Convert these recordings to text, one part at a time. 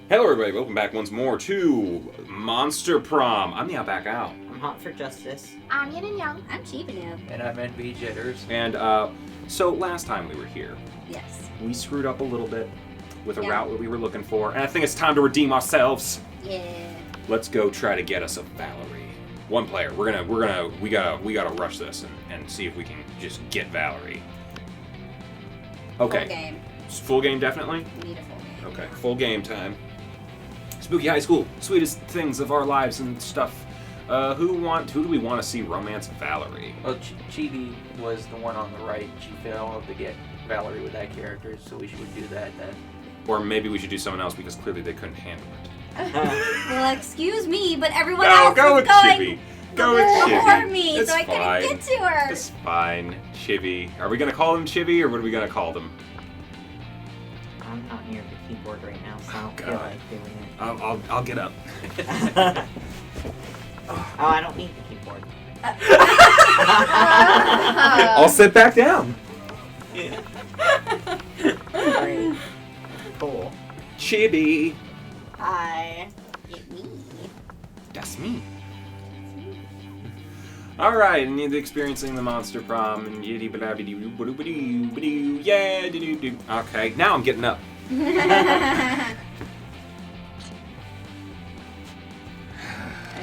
Hello everybody, welcome back once more to Monster Prom. I'm TheOutbackAl. I'm Hot for Justice. I'm Yin&Jung. I'm Cheapinoo. And I'm NB Jitters. And so last time we were here, Yes. we screwed up a little bit with a route that we were looking for, and I think it's time to redeem ourselves. Yeah. Let's go try to get us a Valerie. One player. We gotta rush this and see if we can just get Valerie. Okay. Full game. Full game definitely? We need a full game. Okay, full game time. Spooky High School, sweetest things of our lives and stuff. Who do we want to see romance Valerie? Well, Chibi was the one on the right. She failed to get Valerie with that character, so we should do that then. Or maybe we should do someone else because clearly they couldn't handle it. Well, excuse me, but everyone No, else go was with going Chibi. Go with before Chibi. me, It's so I fine. couldn't get to her. It's fine. Chibi. Are we gonna call him Chibi or what are we gonna call them? I'm not near the keyboard right now, so I don't feel God. like doing it. I'll get up. Oh, I don't need the keyboard. I'll sit back down. Great. Cool. Chibi. Hi. It's me. That's me. Alright, and you're experiencing the Monster Prom and yiddy blah biddy boo boo boo yeah doo doo. Okay, now I'm getting up.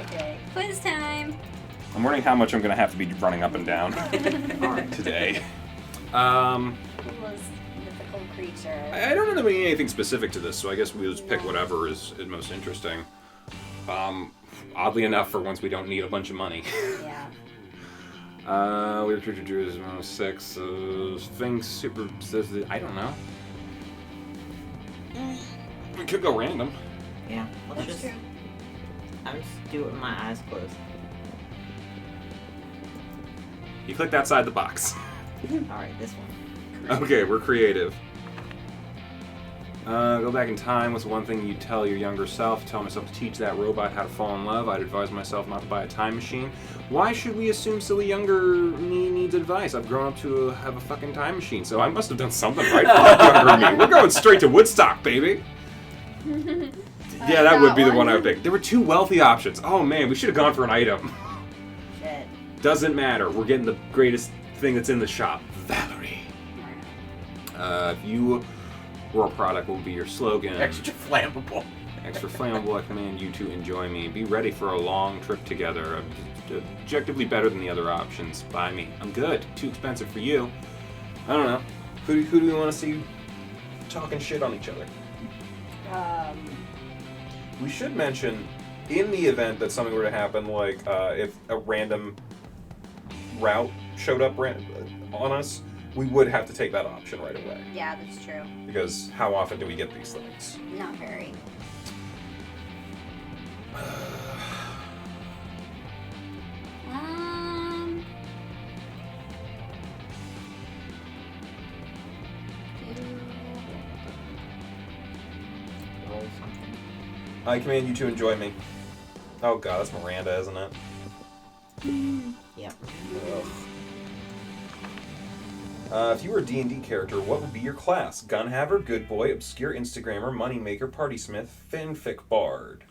Okay. Quiz time. I'm wondering how much I'm gonna have to be running up and down today. Who was mythical creature? I don't know anything specific to this, so I guess we'll just pick whatever is most interesting. Oddly enough, for once we don't need a bunch of money. Yeah. Weird creature drew is 6. Sphinx super. I don't know. We could go random. Yeah, let's That's just. true. I'm just do it with my eyes closed. You clicked outside the box. Alright, this one. Okay, we're creative. Go back in time. What's one thing you'd tell your younger self? Tell myself to teach that robot how to fall in love. I'd advise myself not to buy a time machine. Why should we assume silly younger me needs advice? I've grown up to have a fucking time machine, so I must have done something right for younger me. We're going straight to Woodstock, baby. Yeah, that would be the one I would pick. There were 2 wealthy options. Oh man, we should have gone for an item. Shit. Doesn't matter. We're getting the greatest thing that's in the shop. Valerie. If you were a product, what would be your slogan? Extra flammable. Extra flammable. I command you to enjoy me. Be ready for a long trip together. Objectively better than the other options. Buy me. I'm good. Too expensive for you. I don't know. Who do we want to see talking shit on each other? We should mention, in the event that something were to happen, like if a random route showed up on us, we would have to take that option right away. Yeah, that's true. Because how often do we get these things? Not very. Roll something. I command you to enjoy me. Oh god, that's Miranda, isn't it? Yep. If you were a D&D character, what would be your class? Gunhaver, good boy, obscure Instagrammer, moneymaker, partysmith, fanfic bard.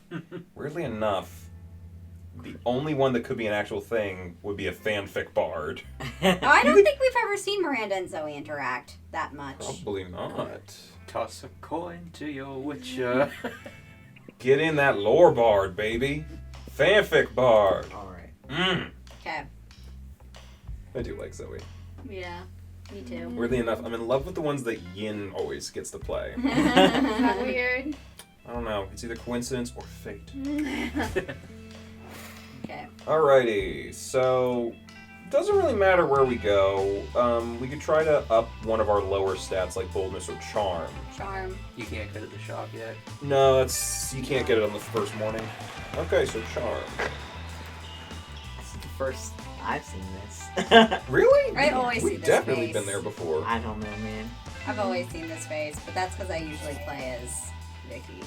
Weirdly enough, the only one that could be an actual thing would be a fanfic bard. I don't think we've ever seen Miranda and Zoe interact that much. Probably not. Toss a coin to your witch. Get in that lore bard, baby. Fanfic bard. Alright. Okay. I do like Zoe. Yeah. Me too. Weirdly enough, I'm in love with the ones that Yin always gets to play. Is that weird? I don't know. It's either coincidence or fate. Okay. Alrighty, so doesn't really matter where we go. We could try to up one of our lower stats like boldness or charm. Charm. You can't go to the shop yet. No, you can't get it on the first morning. Okay, so charm. This is the first I've seen this. Really? I always see We've this definitely face. been there before. I don't know, man. I've always seen this face, but that's because I usually play as Vicky.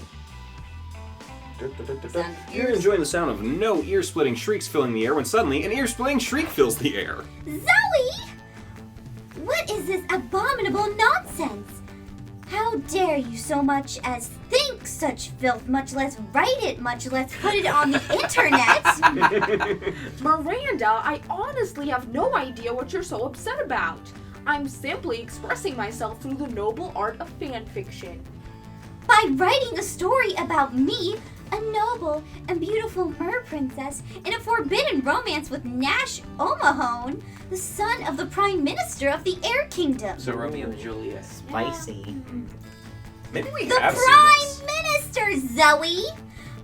Sound You're ears- enjoying the sound of no ear-splitting shrieks filling the air when suddenly an ear-splitting shriek fills the air. Zoe! What is this abominable nonsense? How dare you so much as think such filth, much less write it, much less put it on the internet. Miranda, I honestly have no idea what you're so upset about. I'm simply expressing myself through the noble art of fan fiction. By writing a story about me, a noble and beautiful mer princess, in a forbidden romance with Nash O'Mahone, the son of the Prime Minister of the Air Kingdom. So Romeo and Juliet. Spicy. Maybe we The have Prime seen Minister, Zoe!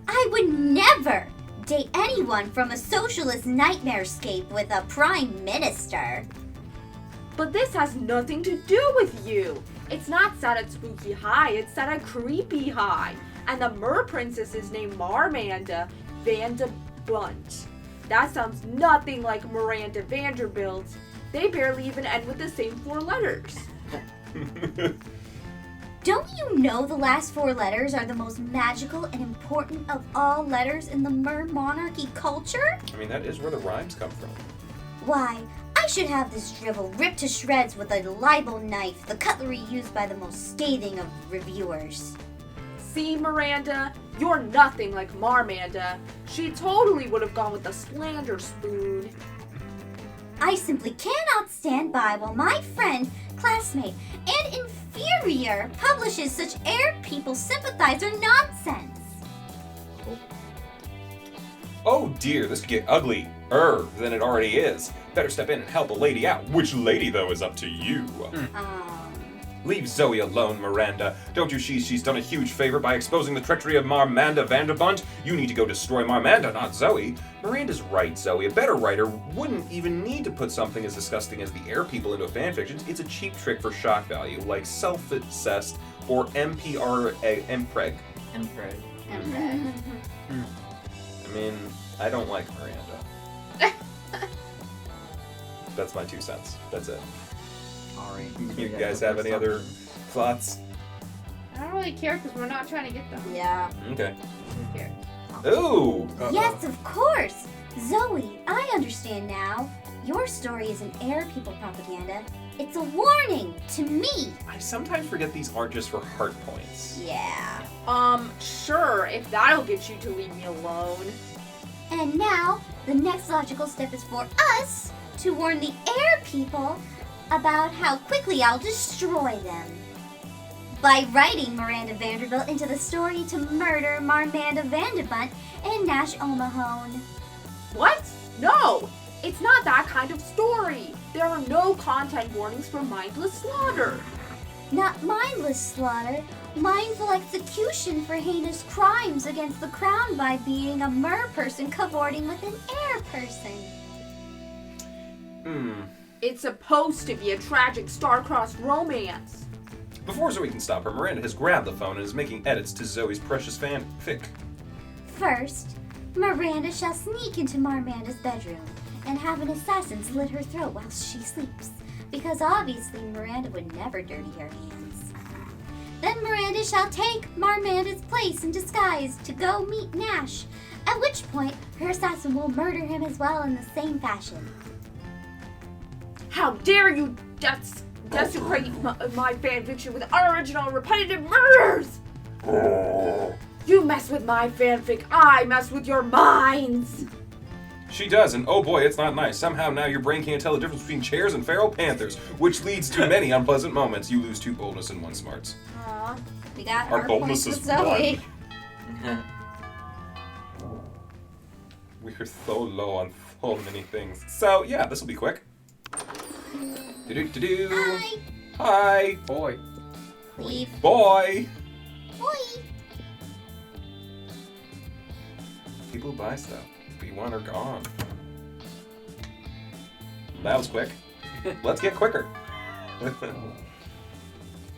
I would never date anyone from a socialist nightmarescape with a Prime Minister. But this has nothing to do with you. It's not set at Spooky High, it's set at Creepy High. And the Mer Princess is named Marmanda Vanderbunt. That sounds nothing like Miranda Vanderbilt. They barely even end with the same 4 letters. this. Don't you know the last 4 letters are the most magical and important of all letters in the Mer monarchy culture? I mean, that is where the rhymes come from. Why, I should have this drivel ripped to shreds with a libel knife, the cutlery used by the most scathing of reviewers. See, Miranda, you're nothing like Marmanda. She totally would have gone with the slander spoon. I simply cannot stand by while my friend, classmate, and inferior publishes such air people sympathizer nonsense. Oh dear, this could get uglier than it already is. Better step in and help a lady out. Which lady, though, is up to you. Leave Zoe alone, Miranda. Don't you see she's done a huge favor by exposing the treachery of Marmanda Vanderbunt? You need to go destroy Marmanda, not Zoe. Miranda's right, Zoe. A better writer wouldn't even need to put something as disgusting as the air people into a fanfiction. It's a cheap trick for shock value, like self-assessed or MPREG. Emperor. I mean, I don't like Miranda. That's my 2 cents. That's it. Alright. You guys have any other thoughts? I don't really care because we're not trying to get them. Yeah. Okay. Who cares? Ooh! Yes, of course. Zoe, I understand now. Your story isn't air people propaganda. It's a warning to me. I sometimes forget these aren't just for heart points. Yeah. Sure, if that'll get you to leave me alone. And now, the next logical step is for us to warn the air people about how quickly I'll destroy them. By writing Miranda Vanderbilt into the story to murder Marmanda Vanderbunt and Nash O'Mahone. What? No! It's not that kind of story. There are no content warnings for mindless slaughter. Not mindless slaughter, mindful execution for heinous crimes against the crown by being a mer person cavorting with an air person. It's supposed to be a tragic star-crossed romance. Before Zoe can stop her, Miranda has grabbed the phone and is making edits to Zoe's precious fanfic. First, Miranda shall sneak into Marmanda's bedroom and have an assassin slit her throat while she sleeps, because obviously Miranda would never dirty her hands. Then Miranda shall take Marmanda's place in disguise to go meet Nash, at which point her assassin will murder him as well in the same fashion. How dare you desecrate my fanfiction with unoriginal and repetitive murders! You mess with my fanfic, I mess with your minds! She does, and oh boy, it's not nice. Somehow now your brain can't tell the difference between chairs and feral panthers, which leads to many unpleasant moments. You lose 2 boldness and 1 smarts. Aw. We got Our our boldness points is with Zoe. We're so low on so many things. So yeah, this will be quick. Do-do-do-do. Hi! Hi, Boy. Leave. boy. Oi! People who buy stuff. B1 are gone. That was quick. Let's get quicker.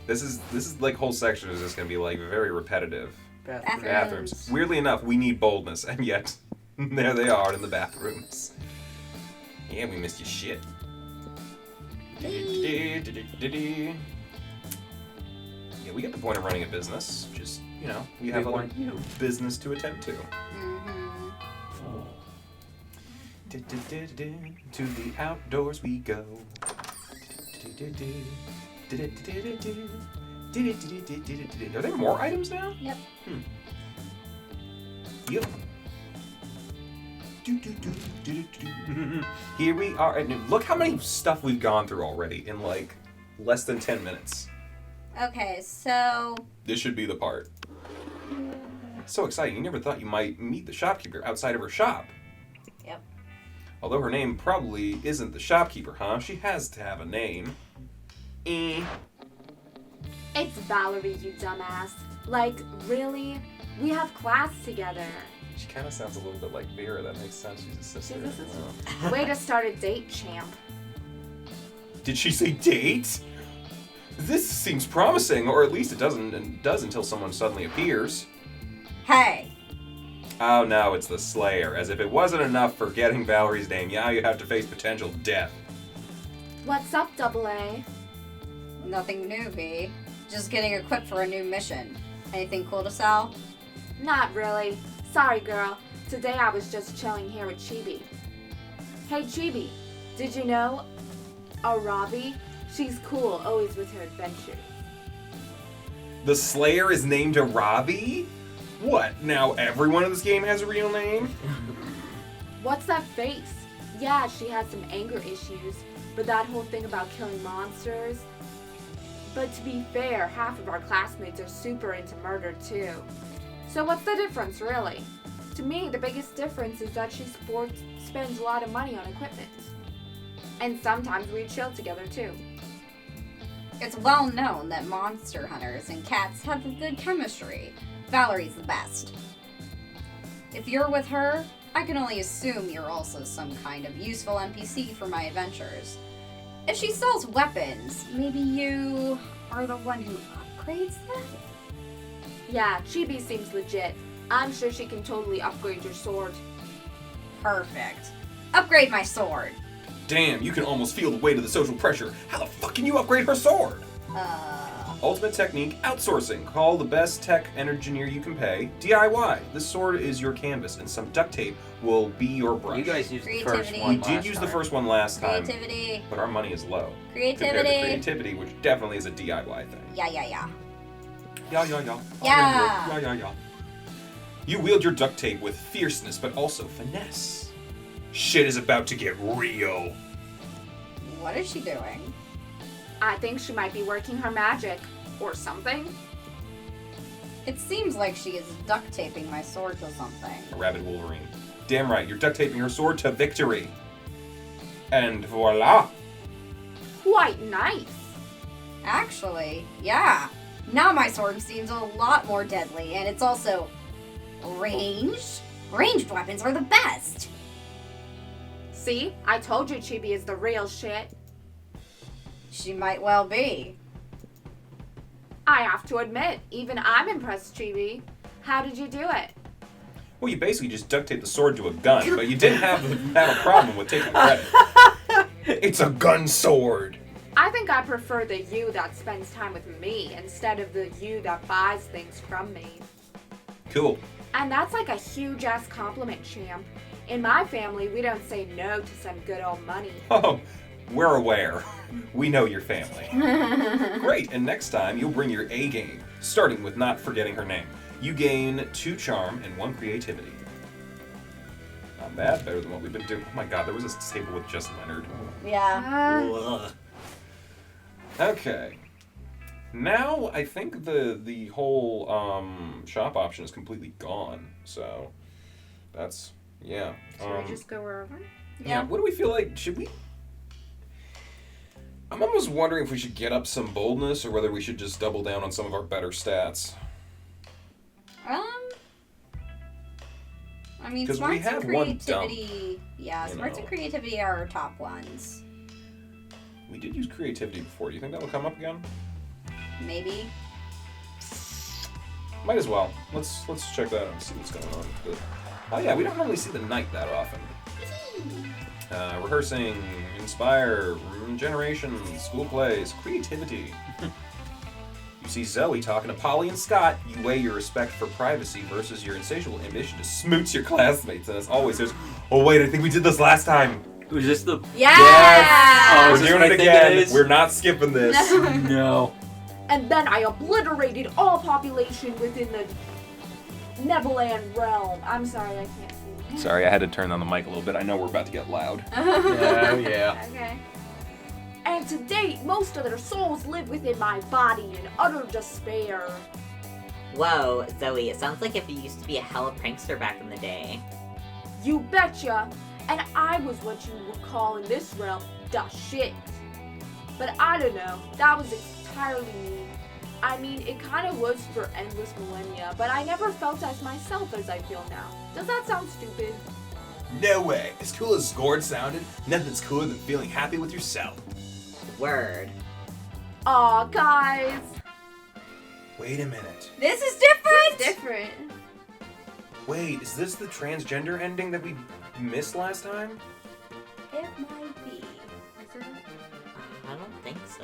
This is like whole section is just gonna be like very repetitive. Bathrooms. Weirdly enough, we need boldness, and yet there they are in the bathrooms. Yeah, we missed your shit. Yeah, we get the point of running a business. Just, you know, we have other business to attend to. To the outdoors we go. Are there more items now? Yep. Yep. Here we are. And look how many stuff we've gone through already in like less than 10 minutes. Okay, so This should be the part. So exciting. You never thought you might meet the shopkeeper outside of her shop. Yep. Although her name probably isn't the shopkeeper, huh? She has to have a name. It's Valerie, you dumbass. Like, really? We have class together. She kind of sounds a little bit like Vera. That makes sense. She's a sister. She's a sister. Way to start a date, champ. Did she say date? This seems promising, or at least it does until someone suddenly appears. hey, Oh no, it's the Slayer. As if it wasn't enough for getting Valerie's name, now you have to face potential death. What's up, AA? nothing new, V. Just getting equipped for a new mission. Anything cool to sell? Not really. Sorry, girl. Today I was just chilling here with Chibi. Hey, Chibi, did you know Aravi? She's cool, always with her adventures. The Slayer is named Aravi? What, now everyone in this game has a real name? What's that face? Yeah, she has some anger issues, but that whole thing about killing monsters. But to be fair, half of our classmates are super into murder too. So what's the difference, really? To me, the biggest difference is that she spends a lot of money on equipment. And sometimes we chill together too. It's well known that monster hunters and cats have a good chemistry. Valerie's the best. If you're with her, I can only assume you're also some kind of useful NPC for my adventures. If she sells weapons, maybe you are the one who upgrades them? Yeah, Chibi seems legit. I'm sure she can totally upgrade your sword. Perfect. Upgrade my sword. Damn, you can almost feel the weight of the social pressure. How the fuck can you upgrade her sword? Ultimate technique, outsourcing. Call the best tech engineer you can pay. DIY. This sword is your canvas, and some duct tape will be your brush. You guys used the first Creativity. one We last did use the time. first one last time, Creativity. but our money is low. Creativity. Compared to creativity, which definitely is a DIY thing. Yeah. Yeah. Yeah. You wield your duct tape with fierceness, but also finesse. Shit is about to get real. What is she doing? I think she might be working her magic. Or something. It seems like she is duct taping my sword to something. A rabid Wolverine. Damn right, you're duct taping her sword to victory. And voila. Quite nice. Actually, yeah. Now my sword seems a lot more deadly, and it's also ranged. Ranged weapons are the best. See? I told you Chibi is the real shit. She might well be. I have to admit, even I'm impressed, Chibi. How did you do it? Well, you basically just duct taped the sword to a gun, but you didn't have a problem with taking credit. It's a gun sword. I think I prefer the you that spends time with me instead of the you that buys things from me. Cool. And that's like a huge-ass compliment, champ. In my family, we don't say no to some good old money. Oh, we're aware. We know your family. Great, and next time you'll bring your A game, starting with not forgetting her name. You gain 2 charm and 1 creativity. Not bad, better than what we've been doing. Oh my god, there was a table with just Leonard. Yeah. Ugh. Okay. Now I think the whole shop option is completely gone. So that's yeah. Should we just go wherever? Yeah. What do we feel like? Should we? I'm almost wondering if we should get up some boldness or whether we should just double down on some of our better stats. I mean, 'Cause we smarts and have one dump, creativity. Yeah, you smarts know. and creativity are our top ones. We did use creativity before. Do you think that'll come up again? Maybe. Might as well. Let's check that out and see what's going on. Oh yeah, we don't normally see the knight that often. Rehearsing, inspire, generation, school plays, creativity. You see Zoe talking to Polly and Scott. You weigh your respect for privacy versus your insatiable ambition to smooch your classmates. And as always, there's, oh wait, I think we did this last time. Was this the... Yeah! Oh, is We're this doing what it I think again. it is? We're not skipping this. No. and then I obliterated all population within the Neverland realm. I'm sorry, I can't see. Sorry, I had to turn on the mic a little bit. I know we're about to get loud. Yeah. Okay. And to date, most of their souls live within my body in utter despair. Whoa, Zoe, it sounds like if you used to be a hella prankster back in the day. You betcha! And I was what you would call in this realm, the shit. But I don't know, that was entirely me. I mean, it kind of was for endless millennia, but I never felt as myself as I feel now. Does that sound stupid? No way. As cool as Gord sounded, nothing's cooler than feeling happy with yourself. Word. Aw, guys. Wait a minute. This is different! It's different. Wait, is this the transgender ending that we missed last time? It might be. Is it? I don't think so.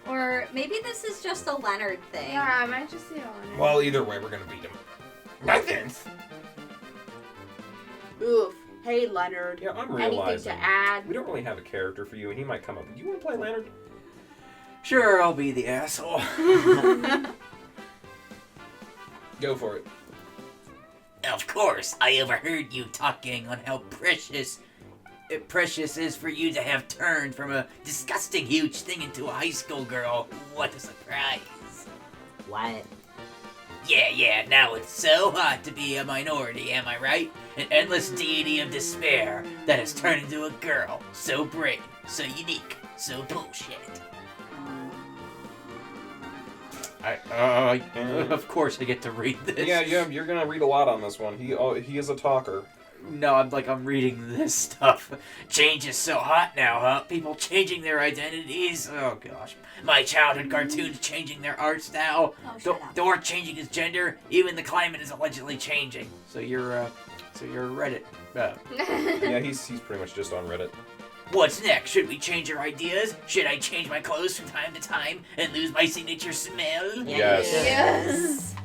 Or maybe this is just a Leonard thing. Yeah, I might just see it on it. Well, either way, we're gonna beat him. Nothing. Oof. Hey, Leonard. Yeah, I'm Anything realizing. to add? We don't really have a character for you, and he might come up. Do you want to play Leonard? Sure, I'll be the asshole. Go for it. Of course, I overheard you talking on how precious is for you to have turned from a disgusting huge thing into a high school girl. What a surprise. What? Yeah, now it's so hot to be a minority, am I right? An endless deity of despair that has turned into a girl. So brave, so unique, so bullshit. Of course I get to read this. Yeah, you're gonna read a lot on this one. He is a talker. No, I'm reading this stuff. Change is so hot now, huh? People changing their identities. Oh gosh. My childhood cartoons changing their art style. Oh, shut up. Thor changing his gender. Even the climate is allegedly changing. So you're Reddit. Yeah, he's pretty much just on Reddit. What's next? Should we change our ideas? Should I change my clothes from time to time and lose my signature smell? Yes. Yes.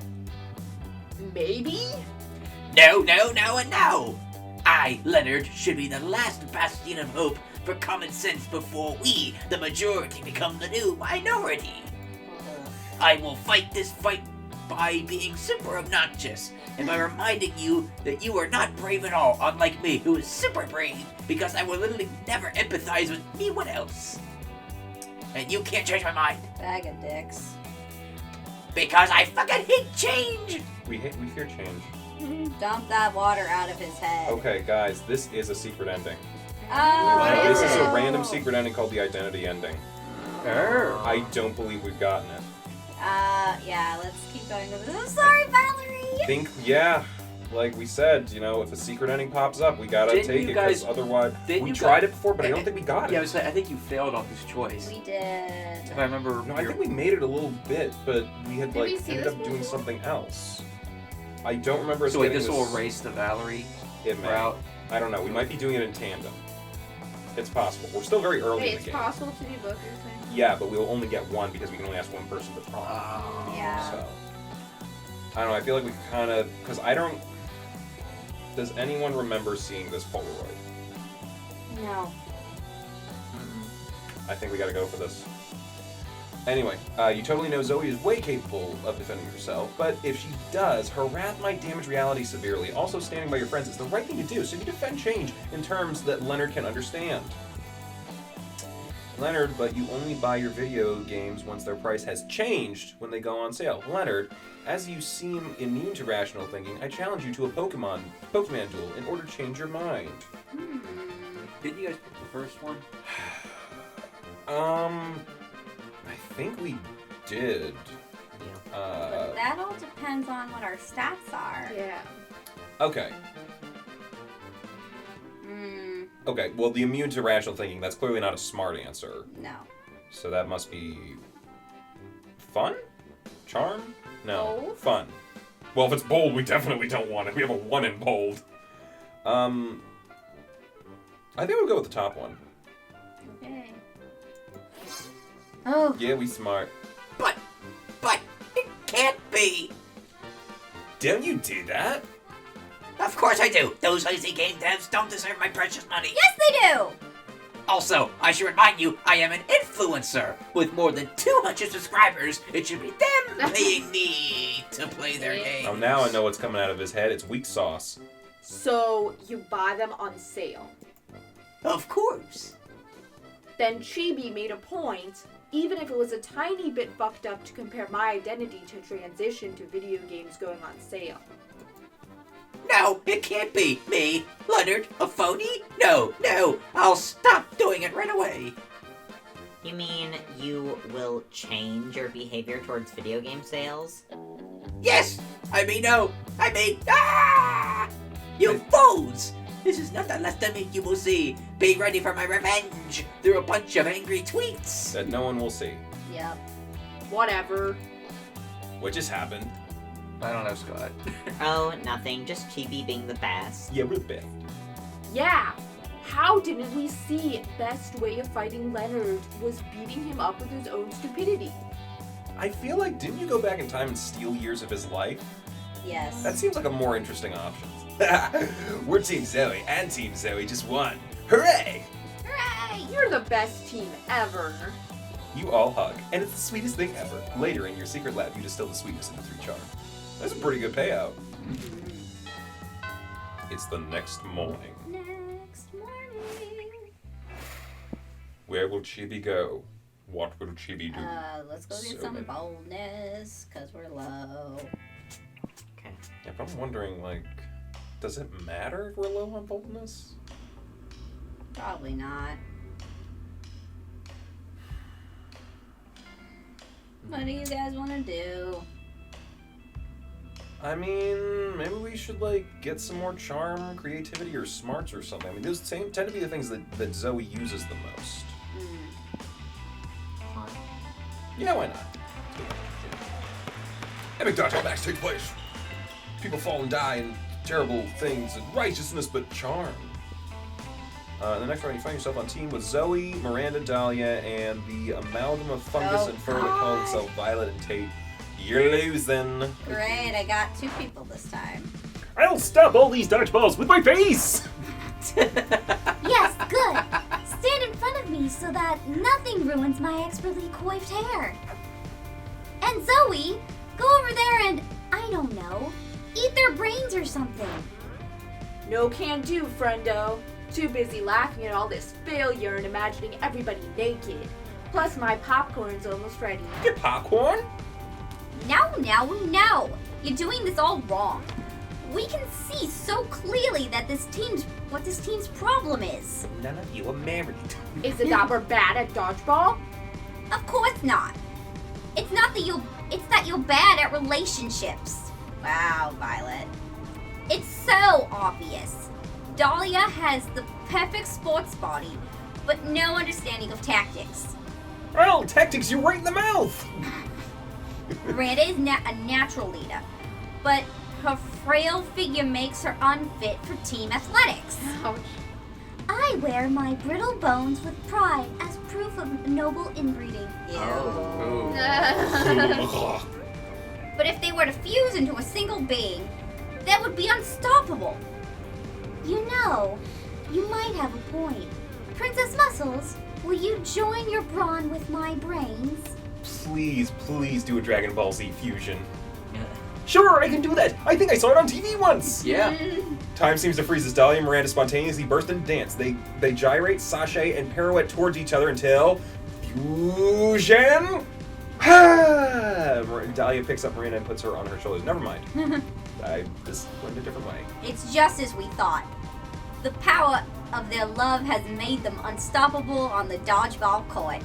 Maybe? No, and no! I, Leonard, should be the last bastion of hope for common sense before we, the majority, become the new minority. I will fight this fight by being super obnoxious and by reminding you that you are not brave at all, unlike me, who is super brave, because I will literally never empathize with anyone else. And you can't change my mind, Bag of dicks. because I fucking hate change! We fear change. Dump that water out of his head. Okay, guys, this is a secret ending. Oh. This is a random secret ending called the identity ending. I I don't believe we've gotten it. Yeah, let's keep going with this. I'm sorry, Valerie! Yeah, like we said, if a secret ending pops up, we gotta Didn't take you it, because guys- otherwise... didn't We you tried guys- it before, but I don't think we got it. Yeah, I think you failed on this choice. We did. If I remember. No, I think we made it a little bit, but we had Did we see ended this up doing before? something else. I don't remember us So wait, getting this will erase the Valerie it may. route. I don't know. We might be doing it in tandem. It's possible. We're still very early Wait, in the it's game. possible to do both, you're saying? Yeah, but we'll only get one because we can only ask one person to prom. Yeah. So I don't know. I feel like we kind of because I don't. Does anyone remember seeing this Polaroid? No. I think we got to go for this. Anyway, you totally know Zoe is way capable of defending herself, but if she does, her wrath might damage reality severely. Also, standing by your friends is the right thing to do, so you defend change in terms that Leonard can understand. Leonard, but you only buy your video games once their price has changed when they go on sale. Leonard, as you seem immune to rational thinking, I challenge you to a Pokemon duel in order to change your mind. Didn't you guys pick the first one? I think we did. But that all depends on what our stats are. Yeah. Okay. Okay, well, the immune to rational thinking, that's clearly not a smart answer. No. So that must be... fun? Charm? No. Bold? Fun. Well, if it's bold, we definitely don't want it. We have a 1 in bold. I think we'll go with the top one. Okay. Oh. Yeah, we smart. But, it can't be. Don't you do that? Of course I do. Those lazy game devs don't deserve my precious money. Yes, they do! Also, I should remind you, I am an influencer. With more than 200 subscribers, it should be them paying me to play their game. Oh, now I know what's coming out of his head. It's weak sauce. So you buy them on sale. Of course. Then Chibi made a point, even if it was a tiny bit fucked up, to compare my identity to transition to video games going on sale. No, it can't be. Me, Leonard, a phony? No, I'll stop doing it right away. You mean you will change your behavior towards video game sales? Yes! You fools! This is nothing less than you will see. Be ready for my revenge through a bunch of angry tweets. That no one will see. Yep. Whatever. What just happened? I don't know, Scott. Oh, nothing. Just Chibi being the best. Yeah, real bad. Yeah. How didn't we see best way of fighting Leonard was beating him up with his own stupidity? I feel like, didn't you go back in time and steal years of his life? Yes. That seems like a more interesting option. We're Team Zoe, and Team Zoe just won. Hooray! Hooray! You're the best team ever. You all hug, and it's the sweetest thing ever. Later, in your secret lab, you distill the sweetness into 3 charm. That's a pretty good payout. It's the next morning. Next morning. Where will Chibi go? What will Chibi do? Let's go get So some many. boldness, cause we're low. Okay. Yeah, but I'm wondering, like, does it matter if we're low on boldness? Probably not. What do you guys want to do? I mean, maybe we should, like, get some more charm, creativity, or smarts or something. I mean, those tend to be the things that Zoe uses the most. Yeah, why not? Epic dodgeball match takes place. People fall and die in terrible things and righteousness, but charm. The next round, you find yourself on team with Zoe, Miranda, Dahlia, and the amalgam of fungus and fur that calls itself Violet and Tate. You're losing. Great, I got 2 people this time. I'll stop all these dodgeballs with my face! Yes, good. Stand in front of me so that nothing ruins my expertly coiffed hair. And Zoe, go over there and, I don't know, eat their brains or something. No can do, friendo. Too busy laughing at all this failure and imagining everybody naked. Plus my popcorn's almost ready. Get popcorn? No. You're doing this all wrong. We can see so clearly that what this team's problem is. None of you are married. Is it that we're bad at dodgeball? Of course not. It's that you're bad at relationships. Wow, Violet. It's so obvious. Dahlia has the perfect sports body, but no understanding of tactics. Oh, tactics, you're right in the mouth! Miranda is a natural leader, but her frail figure makes her unfit for team athletics. Ouch. I wear my brittle bones with pride as proof of noble inbreeding. But if they were to fuse into a single being, that would be unstoppable. You know, you might have a point. Princess Muscles, will you join your brawn with my brains? Please do a Dragon Ball Z fusion. Sure, I can do that! I think I saw it on TV once! Yeah. Time seems to freeze as Dahlia and Miranda spontaneously burst into dance. They gyrate, sashay, and pirouette towards each other until... fusion! Dahlia picks up Miranda and puts her on her shoulders. Never mind. This went a different way. It's just as we thought. The power of their love has made them unstoppable on the dodgeball court.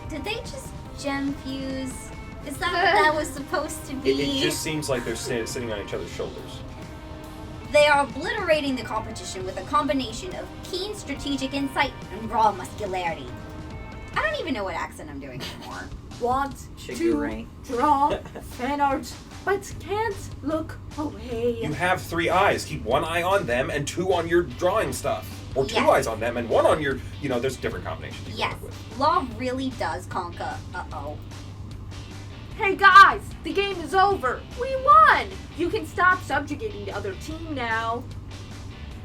Did they just gem fuse? Is that what that was supposed to be? It just seems like they're sitting on each other's shoulders. They are obliterating the competition with a combination of keen strategic insight and raw muscularity. I don't even know what accent I'm doing anymore. Want Should to you rank? draw fan art, but can't look away. You have 3 eyes. Keep 1 eye on them and 2 on your drawing stuff. Or 2 Yes. eyes on them and 1 on your... there's different combinations you can Yes, work with. law really does conquer. Uh-oh. Hey guys, the game is over. We won. You can stop subjugating the other team now.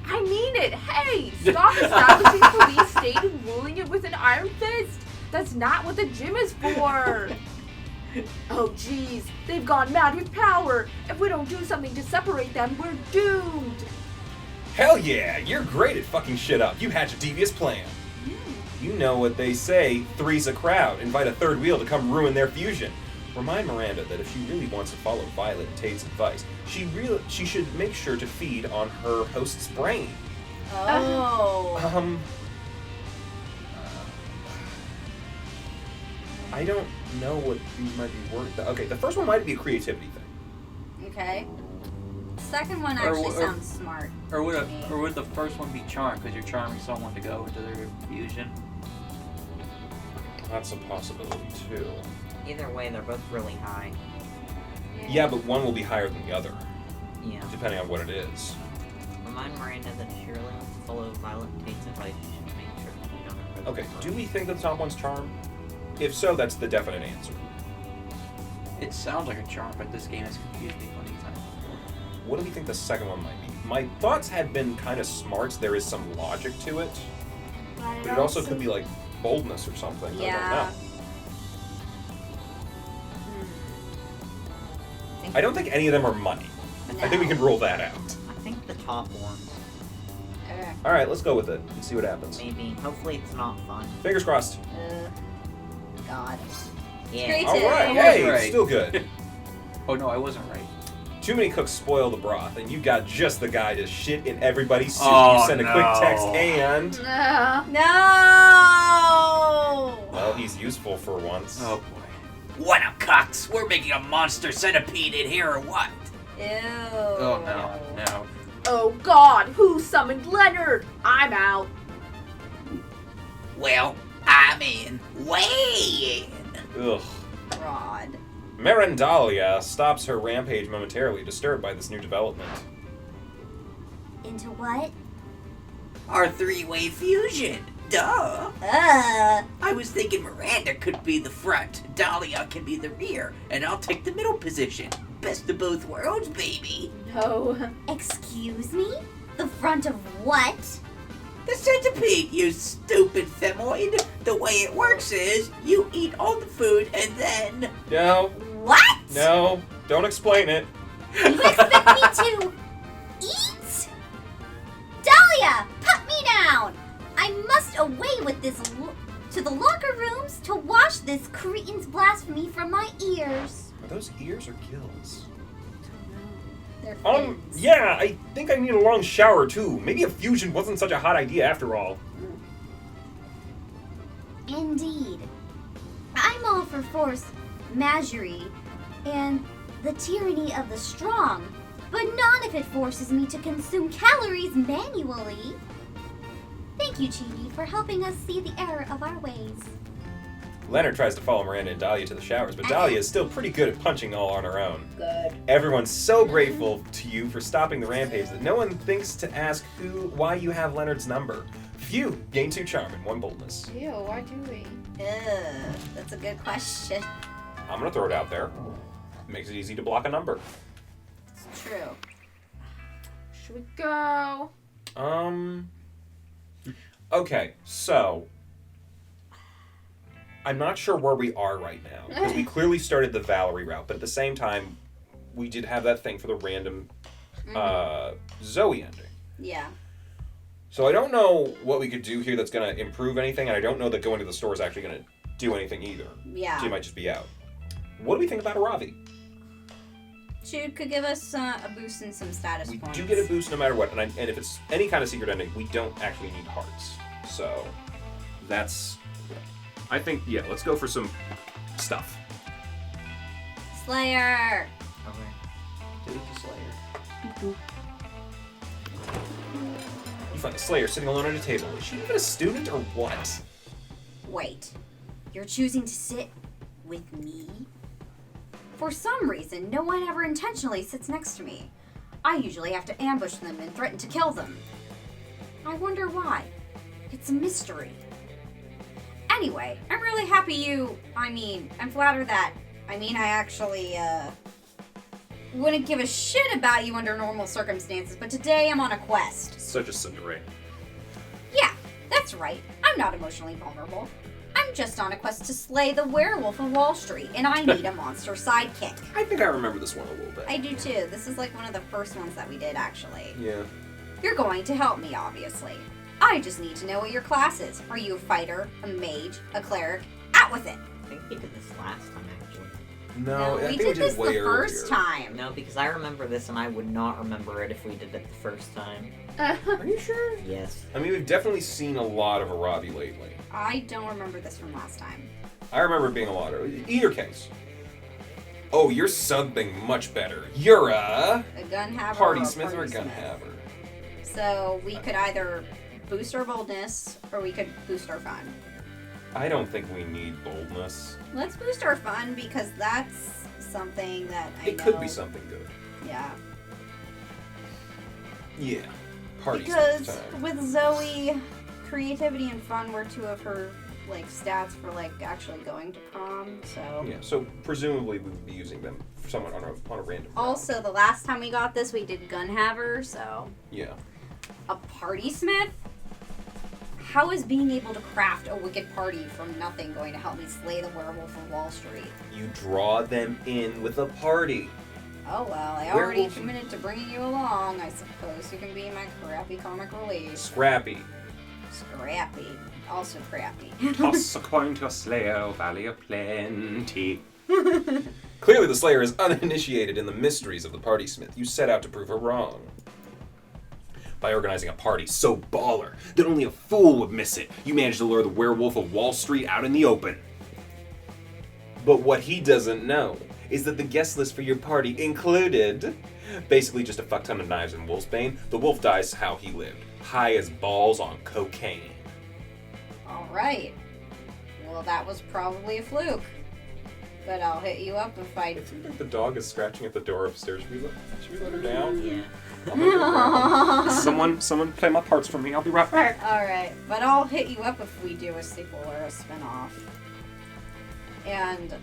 I mean it. Hey, stop establishing police state and ruling it with an iron fist. That's not what the gym is for. Oh, geez. They've gone mad with power. If we don't do something to separate them, we're doomed. Hell yeah, you're great at fucking shit up. You hatch a devious plan. You know what they say, three's a crowd. Invite a third wheel to come ruin their fusion. Remind Miranda that if she really wants to follow Violet and Tate's advice, she should make sure to feed on her host's brain. Oh. I don't know what these might be worth. Okay, the first one might be a creativity thing. Okay. Second one actually sounds smart. Or would the first one be charm, because you're charming someone to go into their fusion? That's a possibility too. Either way, they're both really high. Yeah, but one will be higher than the other, Yeah. depending on what it is. Remind Miranda that if she really wants to follow Violet and Tate's advice, she should make sure to feed on her. Okay, do we think that the top one's charm? If so, that's the definite answer. It sounds like a charm, but this game has confused me plenty of times. What do we think the second one might be? My thoughts had been kind of smarts. There is some logic to it, but it also could be like boldness or something. Yeah. I don't think any of them are money. I think we can rule that out. I think the top ones. Okay. All right, let's go with it and see what happens. Maybe. Hopefully it's not fun. Fingers crossed. God. Yeah. Creative. All right, Almost hey, right. still good. Oh no, I wasn't right. Too many cooks spoil the broth, and you got just the guy to shit in everybody's soup. Oh, You send a quick no. text and... No! Well, he's useful for once. Oh boy. What up, cocks? We're making a monster centipede in here or what? Ew. Oh no, no. Oh, God. Who summoned Leonard? I'm out. Well, I'm in. Way in. Ugh. God. Mirandalia stops her rampage momentarily, disturbed by this new development. Into what? Our three-way fusion. Duh. I was thinking Miranda could be the front, Dahlia can be the rear, and I'll take the middle position. Best of both worlds, baby. No. Excuse me? The front of what? The centipede, you stupid femoid. The way it works is, you eat all the food and then... No, What? no, don't explain it. You expect me to eat? Dahlia, put me down! I must away with this to the locker rooms to wash this cretin's blasphemy from my ears. Are those ears or gills? They're fins. Yeah, I think I need a long shower too. Maybe a fusion wasn't such a hot idea after all. Indeed. I'm all for force majeure and the tyranny of the strong, but not if it forces me to consume calories manually. Thank you, Chidi, for helping us see the error of our ways. Leonard tries to follow Miranda and Dahlia to the showers, but Dahlia is still pretty good at punching all on her own. Good. Everyone's so grateful to you for stopping the rampage that no one thinks to ask why you have Leonard's number. Phew, gain 2 charm and 1 boldness. Ew, why do we? That's a good question. I'm gonna throw it out there. Makes it easy to block a number. It's true. Should we go? Okay, so I'm not sure where we are right now because we clearly started the Valerie route, but at the same time, we did have that thing for the random Zoe ending. Yeah. So I don't know what we could do here that's going to improve anything, and I don't know that going to the store is actually going to do anything either. Yeah. She might just be out. What do we think about Aravi? She could give us a boost in some status We points. do get a boost no matter what, and if it's any kind of secret ending, we don't actually need hearts. So that's... I think, yeah, let's go for some stuff. Slayer! Okay. Do the Slayer. You find the Slayer sitting alone at a table. Is she even a student or what? Wait. You're choosing to sit with me? For some reason, no one ever intentionally sits next to me. I usually have to ambush them and threaten to kill them. I wonder why. It's a mystery. Anyway, I'm really happy I'm flattered that, I actually, wouldn't give a shit about you under normal circumstances, but today I'm on a quest. Such a tsundere. Yeah, that's right. I'm not emotionally vulnerable. I'm just on a quest to slay the werewolf of Wall Street, and I need a monster sidekick. I think I remember this one a little bit. I do too. This is like one of the first ones that we did, actually. Yeah. You're going to help me, obviously. I just need to know what your class is. Are you a fighter, a mage, a cleric? Out with it! I think we did this last time, actually. No, I we think did this way the first earlier. time. No, because I remember this and I would not remember it if we did it the first time. Are you sure? Yes. I mean, we've definitely seen a lot of Arabi lately. I don't remember this from last time. I remember it being a lot of... Either case. Oh, you're something much better. You're a... A gun haver Party or a smith or a party gun smith. haver. So we could either boost our boldness or we could boost our fun. I don't think we need boldness. Let's boost our fun because that's something that I It know. could be something good. Yeah. Yeah. Party Because smith time. with Zoe, creativity and fun were two of her like stats for like actually going to prom. So Yeah, so presumably we would be using them somewhat on a random route. also the last time we got this, we did gun haver. So Yeah. a party smith. How is being able to craft a wicked party from nothing going to help me slay the werewolf of Wall Street? You draw them in with a party. Oh well, I already Werewolf- committed to bringing you along. I suppose you can be my crappy comic relief. Scrappy. Scrappy. Also crappy. Toss a coin to a slayer, valley of plenty. Clearly the Slayer is uninitiated in the mysteries of the party smith. You set out to prove her wrong. By organizing a party so baller that only a fool would miss it, you managed to lure the werewolf of Wall Street out in the open. But what he doesn't know is that the guest list for your party included basically just a fuck ton of knives and wolfsbane. The wolf dies how he lived, high as balls on cocaine. Alright. Well, that was probably a fluke. But I'll hit you up if I... It seems like the dog is scratching at the door upstairs. Should we let her down? Yeah. Someone play my parts for me. I'll be right back. Alright, but I'll hit you up if we do a sequel or a spin-off. And,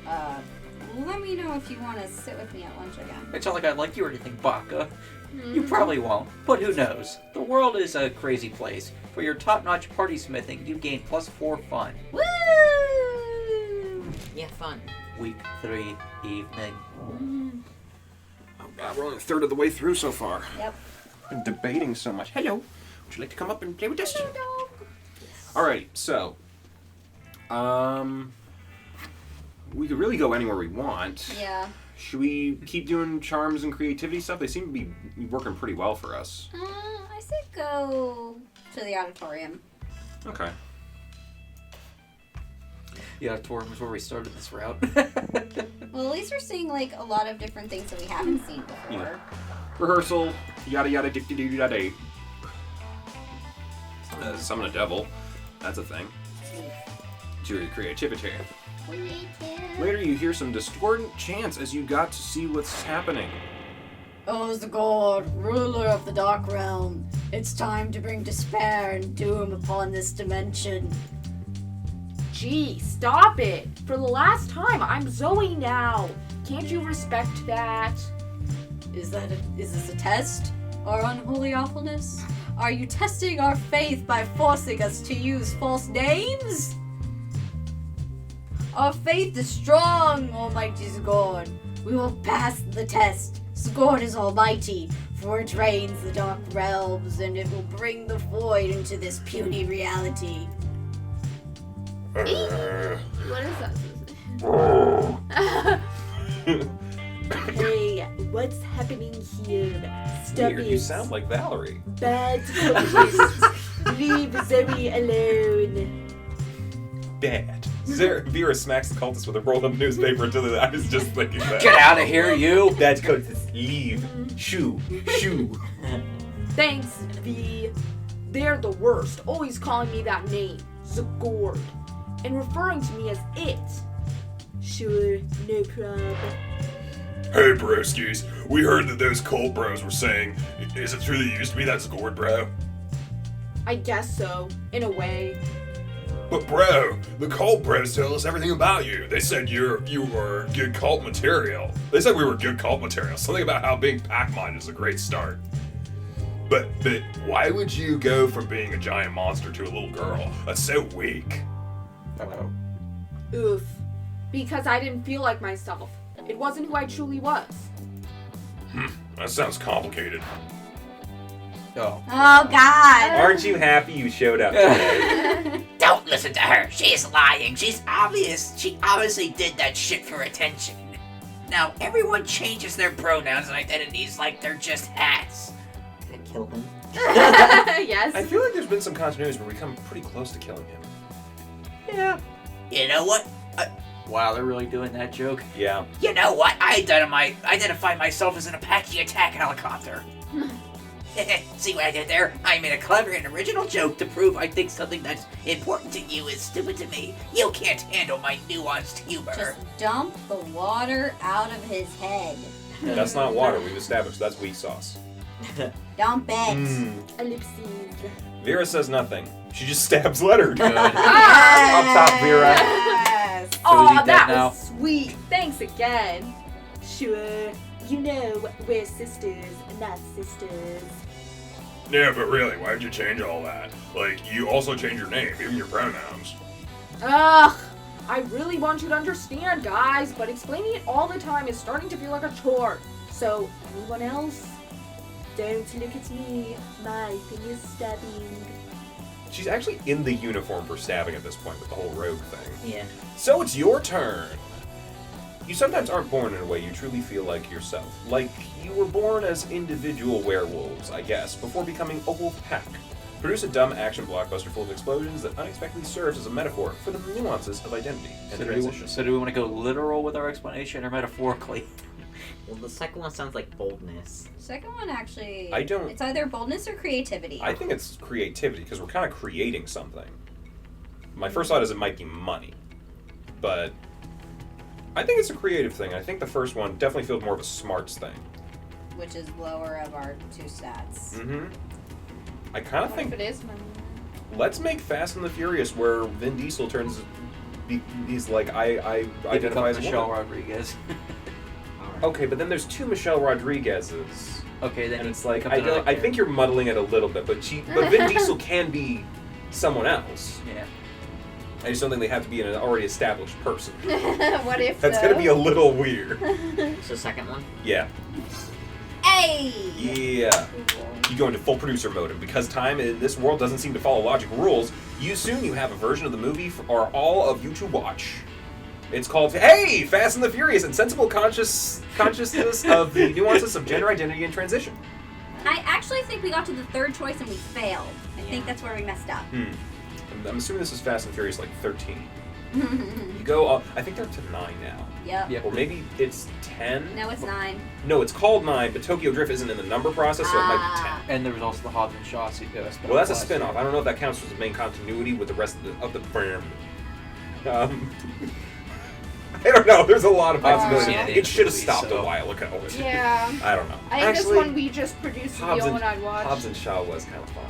let me know if you want to sit with me at lunch again. It's not like I'd like you or anything, Baka. You probably won't, but who knows? The world is a crazy place. For your top-notch party smithing, you gain +4 fun. Woo! Yeah, fun. Week 3 evening. Oh God, we're only a third of the way through so far. Yep. Been debating so much. Hello. Would you like to come up and play with us? Alright, so we could really go anywhere we want. Yeah. Should we keep doing charms and creativity stuff? They seem to be working pretty well for us. I say go to the auditorium. Okay. The auditorium is where we started this route. Well, at least we're seeing, like, a lot of different things that we haven't seen before. Yeah. Rehearsal, yada yada dip dip dip yada. Summon a devil. That's a thing. To your creativity. Later you hear some discordant chants as you got to see what's happening. Osgord, ruler of the Dark Realm, it's time to bring despair and doom upon this dimension. Gee, stop it! For the last time, I'm Zoe now. Can't you respect that? Is this a test? Our unholy awfulness? Are you testing our faith by forcing us to use false names? Our faith is strong, almighty Zgord. We will pass the test. Zgord is almighty, for it drains the dark realms, and it will bring the void into this puny reality. What is that supposed Hey, what's happening here? Stop Weird, it. you sound like Valerie. Bad cultist. Leave Zoe alone. Bad. Vera smacks the cultist with a rolled up newspaper until I was just thinking that. Get out of here, you! Bad cultist, leave. Shoo. Shoo. Thanks, V. They're the worst, always calling me that name, Zgord, and referring to me as it. Sure, no problem. Hey, broskies. We heard that those cult bros were saying, is it true that you used to be that Zgord bro? I guess so, in a way. But bro, the cult bros tell us everything about you. They said you were good cult material. They said we were good cult material. Something about how being Pac-Man is a great start. But why would you go from being a giant monster to a little girl? That's so weak. Uh-oh. Oof. Because I didn't feel like myself. It wasn't who I truly was. That sounds complicated. Oh. Oh, God. Aren't you happy you showed up today? Don't listen to her. She's lying. She obviously did that shit for attention. Now, everyone changes their pronouns and identities like they're just hats. Could I kill him? Yes. I feel like there's been some continuities where we come pretty close to killing him. Yeah. You know what? Wow, they're really doing that joke. Yeah. You know what? I identify myself as an Apache attack helicopter. See what I did there? I made a clever and original joke to prove I think something that's important to you is stupid to me. You can't handle my nuanced humor. Just dump the water out of his head. That's not water. We've established that's weak sauce. Dump it. Ellipses. Vera says nothing. She just stabs Leonard. Up top, Vera. Yes. So is he Oh, dead that now? was sweet. Thanks again. Sure. You know, we're sisters, not sisters. Yeah, but really, why'd you change all that? Like, you also changed your name, even your pronouns. Ugh. I really want you to understand, guys, but explaining it all the time is starting to feel like a chore. So, anyone else? Don't look at me. My thing is stabbing. She's actually in the uniform for stabbing at this point with the whole rogue thing. Yeah. So it's your turn. You sometimes aren't born in a way you truly feel like yourself. Like you were born as individual werewolves, I guess, before becoming a wolf pack. Produce a dumb action blockbuster full of explosions that unexpectedly serves as a metaphor for the nuances of identity and transition. So do we want to go literal with our explanation or metaphorically? Well, the second one sounds like boldness. Second one actually. I don't- It's either boldness or creativity. I think it's creativity because we're kind of creating something. My first thought is it might be money, but I think it's a creative thing. I think the first one definitely feels more of a smarts thing. Which is lower of our two stats. Mm-hmm. I kind of What if think it is money? let's make Fast and the Furious where Vin Diesel turns. He's like I He identify as becomes a Michelle woman. Rodriguez. Okay, but then there's two Michelle Rodriguez's, Okay, then and he it's like becomes another I think you're muddling it a little bit, but Vin Diesel can be someone else. Yeah. I just don't think they have to be an already established person. What if That's gonna be a little weird. So second one? Yeah. Hey! Yeah. You go into full producer mode, and because time in this world doesn't seem to follow logic rules, you have a version of the movie for all of you to watch. It's called, hey, Fast and the Furious, and sensible consciousness of the nuances of gender identity and transition. I actually think we got to the third choice and we failed. I think that's where we messed up. I'm assuming this is Fast and Furious like 13. You go, I think they're up to 9 now. Yep. Yep. Or maybe it's 10? No, it's 9. No, it's called 9, but Tokyo Drift isn't in the number process, so it might be 10. And there was also the Hobbs and Shaw spin-off. Well, that's a spin-off. I don't know if that counts as the main continuity with the rest of the brand. I don't know. There's a lot of I haven't possibilities. seen any It of should have the stopped movies, a so- while ago. Yeah. I don't know. I think Actually, this one we just produced the Hobbs only and, one I'd watch. Hobbs and Shaw was kind of fun.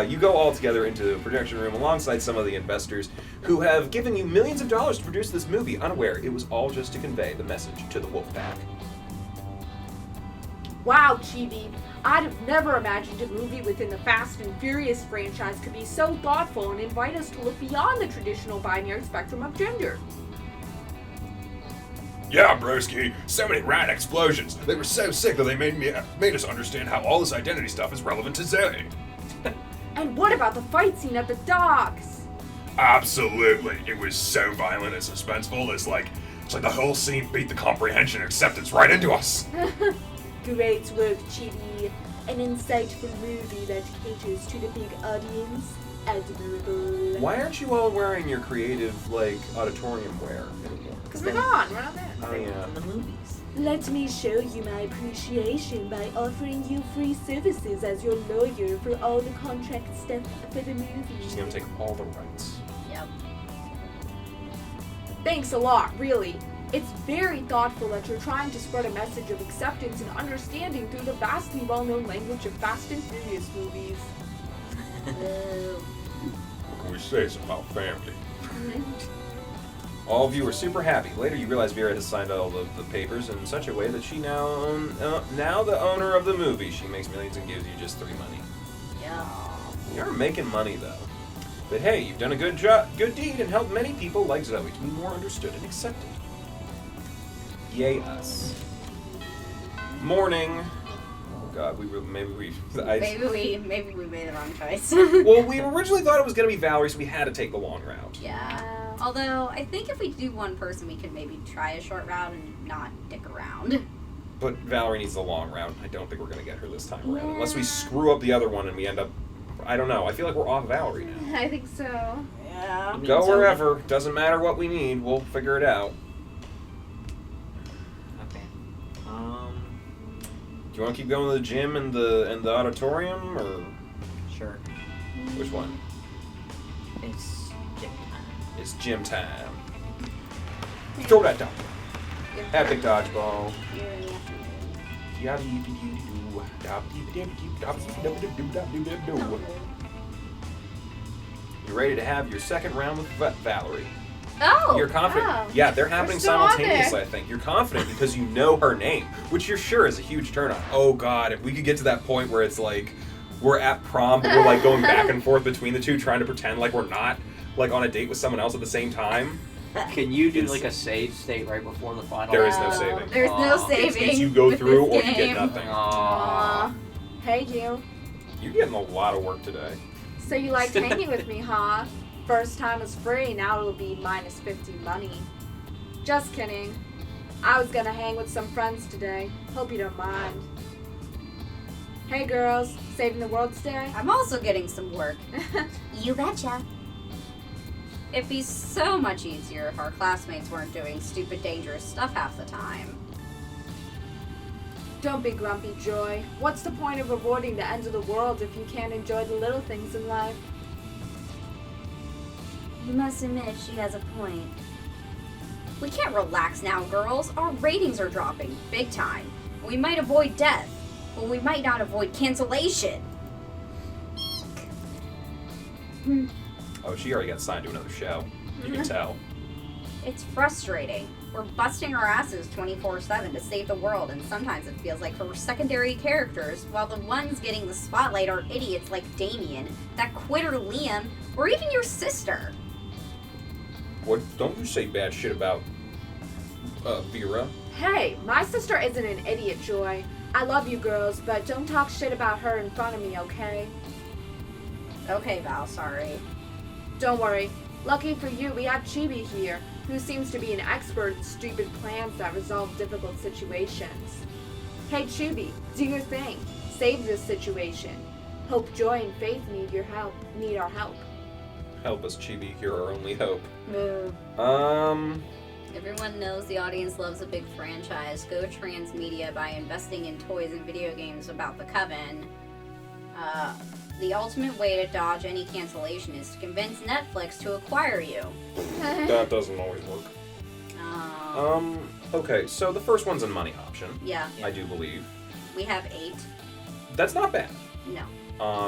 You go all together into the production room alongside some of the investors who have given you millions of dollars to produce this movie, unaware it was all just to convey the message to the Wolfpack. Wow, Chibi. I'd have never imagined a movie within the Fast and Furious franchise could be so thoughtful and invite us to look beyond the traditional binary spectrum of gender. Yeah, broski. So many rad explosions. They were so sick that they made us understand how all this identity stuff is relevant to Zoe. And what about the fight scene at the docks? Absolutely. It was so violent and suspenseful. It's like the whole scene beat the comprehension and acceptance right into us. Great work, Chibi. An insightful movie that caters to the big audience. Admirable. Why aren't you all wearing your creative, auditorium wear anymore? Because we're gone. We're not there. Oh, yeah. In the movies. Let me show you my appreciation by offering you free services as your lawyer for all the contract stuff for the movie. She's gonna take all the rights. Yep. Thanks a lot, really. It's very thoughtful that you're trying to spread a message of acceptance and understanding through the vastly well-known language of Fast and Furious movies. always says about family. All of you are super happy. Later, you realize Vera has signed all the papers in such a way that she now the owner of the movie. She makes millions and gives you just 3 money. Yeah. You're making money, though. But hey, you've done a good deed, and helped many people like Zoe to be more understood and accepted. Yay us. Morning. Oh God, maybe we made the wrong choice. Well, we originally thought it was going to be Valerie, so we had to take the long route. Yeah. Although, I think if we do one person, we can maybe try a short route and not dick around. But Valerie needs the long route. I don't think we're going to get her this time around. Unless we screw up the other one and we end up... I don't know. I feel like we're off Valerie now. I think so. Yeah. Go wherever. Doesn't matter what we need. We'll figure it out. Okay. Do you want to keep going to the gym and the auditorium, or Sure. which one? It's gym time. It's gym time. Throw that down. Epic dodgeball. You're ready to have your second round with Valerie. Oh! You're confident. wow. Yeah, they're happening still on simultaneously, there. I think. You're confident because you know her name, which you're sure is a huge turn on. Oh God, if we could get to that point where it's like we're at prom, but we're like going back and forth between the two, trying to pretend like we're not like on a date with someone else at the same time. Can you do like a save state right before the final? There is no saving. There's no Aw. saving. It's you go with through this or you get game. nothing. Aww. Hey, you. You're getting a lot of work today. So you liked hanging with me, huh? First time was free, now it'll be minus 50 money. Just kidding. I was gonna hang with some friends today. Hope you don't mind. Hey girls, saving the world today? I'm also getting some work. You betcha. It'd be so much easier if our classmates weren't doing stupid, dangerous stuff half the time. Don't be grumpy, Joy. What's the point of avoiding the end of the world if you can't enjoy the little things in life? You must admit she has a point. We can't relax now, girls. Our ratings are dropping big time. We might avoid death, but we might not avoid cancellation. Oh, she already got signed to another show. You can tell. It's frustrating. We're busting our asses 24/7 to save the world, and sometimes it feels like we're secondary characters, while the ones getting the spotlight are idiots like Damien, that quitter Liam, or even your sister. What? Don't you say bad shit about Vera. Hey, my sister isn't an idiot, Joy. I love you girls, but don't talk shit about her in front of me, okay? Okay, Val, sorry. Don't worry. Lucky for you, we have Chibi here, who seems to be an expert in stupid plans that resolve difficult situations. Hey Chibi, do your thing. Save this situation. Hope Joy and Faith need our help. Help us, Chibi. You're our only hope. Moo. Everyone knows the audience loves a big franchise. Go transmedia by investing in toys and video games about the Coven. The ultimate way to dodge any cancellation is to convince Netflix to acquire you. That doesn't always work. Okay, so the first one's a money option. Yeah, I do believe. we have 8. That's not bad. No.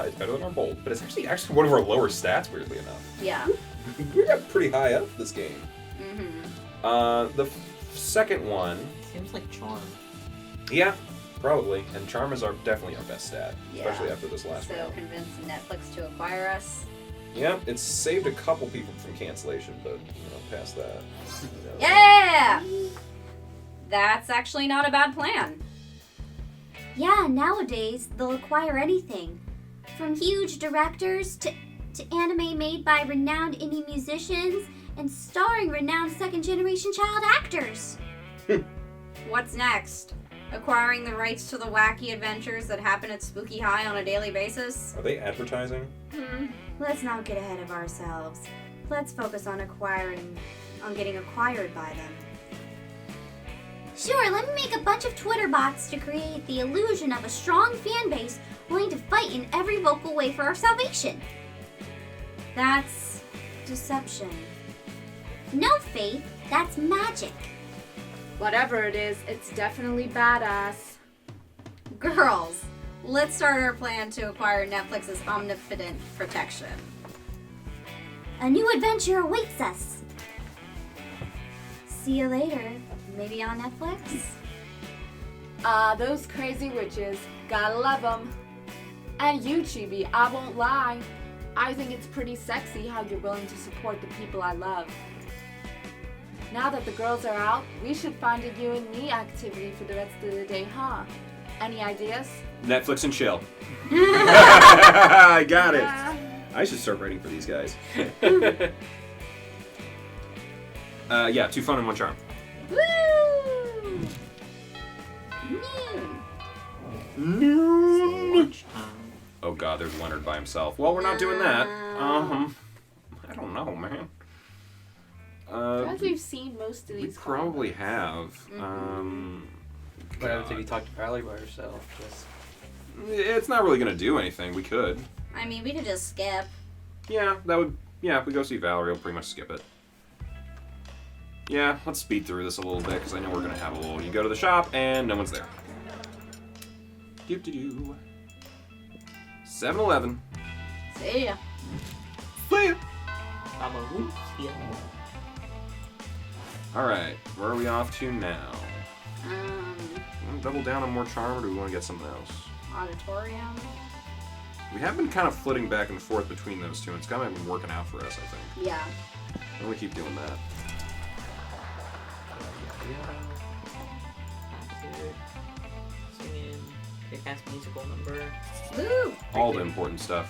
It's better than our bold, but it's actually one of our lower stats, weirdly enough. Yeah. We got pretty high up this game. Mm-hmm. The second one, Seems like charm. yeah, probably, and charm is definitely our best stat, Yeah. especially after this last So round. convince Netflix to acquire us. Yeah, it's saved a couple people from cancellation, but past that. Yeah! That's actually not a bad plan. Yeah, nowadays they'll acquire anything. From huge directors to anime made by renowned indie musicians and starring renowned second-generation child actors. What's next? Acquiring the rights to the wacky adventures that happen at Spooky High on a daily basis? Are they advertising? Let's not get ahead of ourselves. Let's focus on getting acquired by them. Sure, let me make a bunch of Twitter bots to create the illusion of a strong fan base willing to fight in every vocal way for our salvation. That's deception. No, Faith, that's magic. Whatever it is, it's definitely badass. Girls, let's start our plan to acquire Netflix's omnipotent protection. A new adventure awaits us. See you later. Maybe on Netflix? Those crazy witches. Gotta love them. And you, Chibi, I won't lie. I think it's pretty sexy how you're willing to support the people I love. Now that the girls are out, we should find a you and me activity for the rest of the day, huh? Any ideas? Netflix and chill. I got it. I should start writing for these guys. Yeah, 2 fun and 1 charm. Woo! No. Oh god, there's Leonard by himself. Well, we're not doing that. I don't know, man. As we've seen most of We these. probably have. What happens if you talk to Valerie by herself? Just... It's not really gonna do anything. We could. I mean, we could just skip. Yeah, that would. Yeah, if we go see Valerie, we'll pretty much skip it. Yeah, let's speed through this a little bit because I know we're gonna have a little. You go to the shop and no one's there. Doop de doo. 7-Eleven. See ya. See ya. I'm a whoop, yeah. All right, where are we off to now? Want to double down on more charm, or do we want to get something else? Auditorium. We have been kind of flitting back and forth between those two, and it's kind of been working out for us, I think. Yeah. Why don't we keep doing that? Singing, kick-ass musical number. Woo! All the important stuff.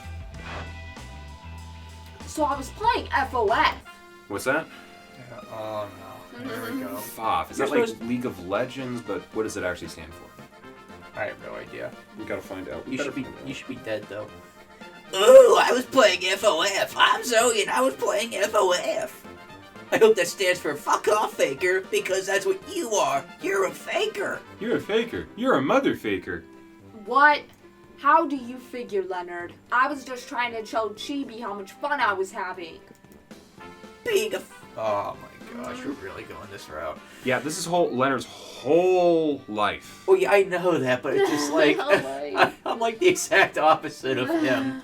So I was playing FOF. What's that? Oh no. There we go. FOF. Is You're that like supposed- League of Legends? But what does it actually stand for? I have no idea. We gotta find out. You should be dead though. Ooh, I was playing FOF. I'm Zoe and I was playing FOF. I hope that stands for fuck off faker, because that's what you are. You're a faker. You're a faker. You're a mother faker. What? How do you figure, Leonard? I was just trying to show Chibi how much fun I was having. Being a Oh my gosh, we're really going this route. Yeah, this is Leonard's whole life. Oh yeah, I know that, but it's just like I'm like the exact opposite of him.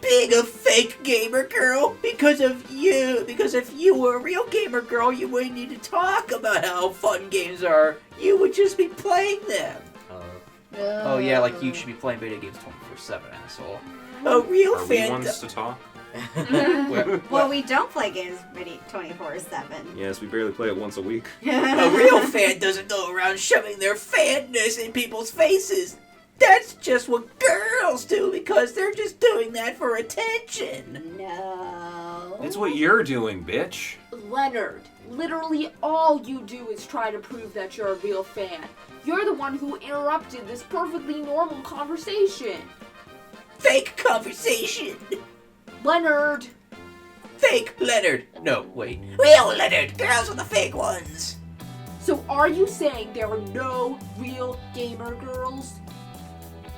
being a fake gamer girl because of you. Because if you were a real gamer girl, you wouldn't need to talk about how fun games are. You would just be playing them. Oh yeah, like you should be playing video games 24/7, asshole. A real Are we fan. ones to talk? Well, we don't play games 24/7. Yes, we barely play it once a week. A real fan doesn't go around shoving their fanness in people's faces. That's just what girls do because they're just doing that for attention. No. It's what you're doing, bitch. Leonard, literally all you do is try to prove that you're a real fan. You're the one who interrupted this perfectly normal conversation. Fake conversation. Leonard! Fake Leonard. No, wait. Real Leonard. Girls are the fake ones. So are you saying there are no real gamer girls?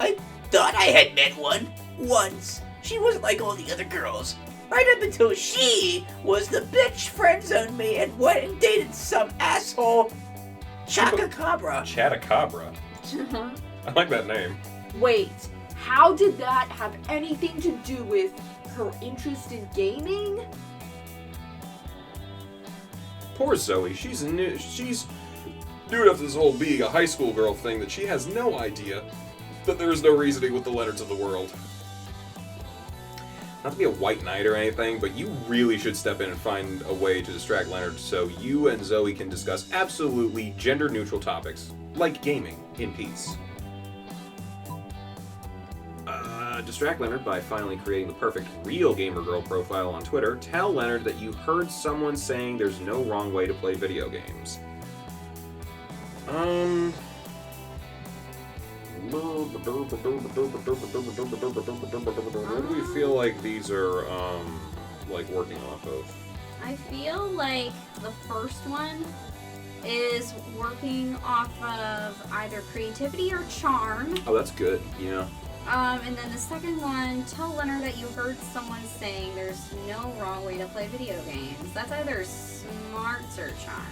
I thought I had met one. Once. She wasn't like all the other girls. Right up until she was the bitch friend-zoned me and went and dated some asshole Chakacabra. Chatacabra. I like that name. Wait, how did that have anything to do with her interest in gaming? Poor Zoe. She's new to this whole being a high school girl thing that she has no idea that there is no reasoning with the Leonards of the world. Not to be a white knight or anything, but you really should step in and find a way to distract Leonard so you and Zoe can discuss absolutely gender-neutral topics, like gaming, in peace. Distract Leonard by finally creating the perfect real gamer girl profile on Twitter. Tell Leonard that you heard someone saying there's no wrong way to play video games. What do we feel like these are, like, working off of? I feel like the first one is working off of either creativity or charm. Oh, that's good. Yeah. And then the second one, tell Leonard that you heard someone saying there's no wrong way to play video games. That's either smarts or charm.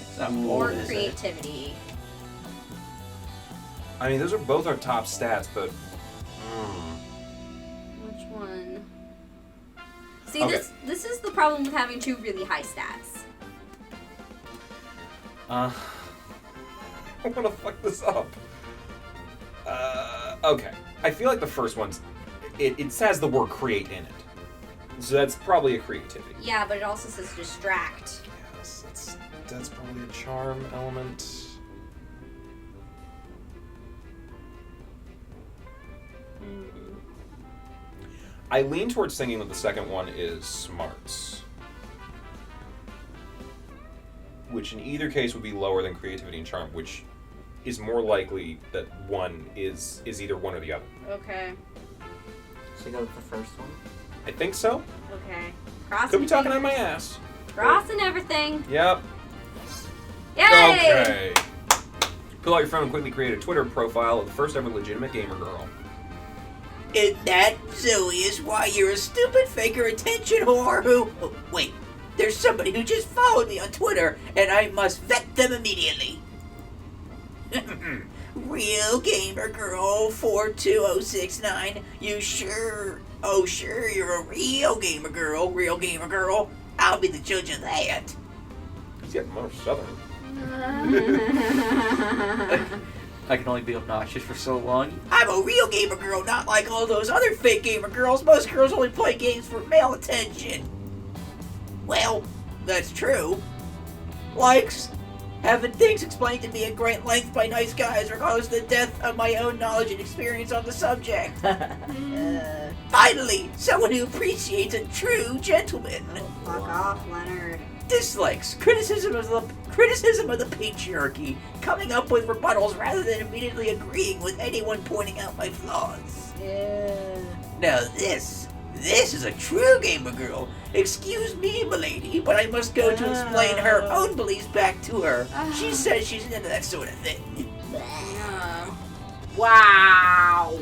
It's not Or bold, is it? creativity. I mean, those are both our top stats, but... Which one? See, Okay. this is the problem with having two really high stats. I want to fuck this up. Okay. I feel like the first one's... It says the word create in it. So that's probably a creativity. Yeah, but it also says distract. Yes, that's probably a charm element. I lean towards thinking that the second one is smarts. Which in either case would be lower than creativity and charm, which is more likely that one is either one or the other. Okay. Should we go with the first one? I think so. Okay. Crossing Could be talking fingers. out my ass. Crossing everything. Yep. Yay! Okay. Pull out your phone and quickly create a Twitter profile of the first ever legitimate gamer girl. And that, Zoe, is why you're a stupid faker attention whore who... Oh, wait, there's somebody who just followed me on Twitter, and I must vet them immediately. Real Gamer Girl 42069, you sure... Oh, sure, you're a real gamer girl, I'll be the judge of that. He's getting more southern. I can only be obnoxious for so long. I'm a real gamer girl, not like all those other fake gamer girls. Most girls only play games for male attention. Well, that's true. Likes, having things explained to me at great length by nice guys regardless of the depth of my own knowledge and experience on the subject. Finally, someone who appreciates a true gentleman. Fuck off, Leonard. Dislikes, criticism of the patriarchy, coming up with rebuttals rather than immediately agreeing with anyone pointing out my flaws. Now this is a true gamer girl. Excuse me, milady, but I must go to explain her own beliefs back to her. She says she's into that sort of thing. Wow.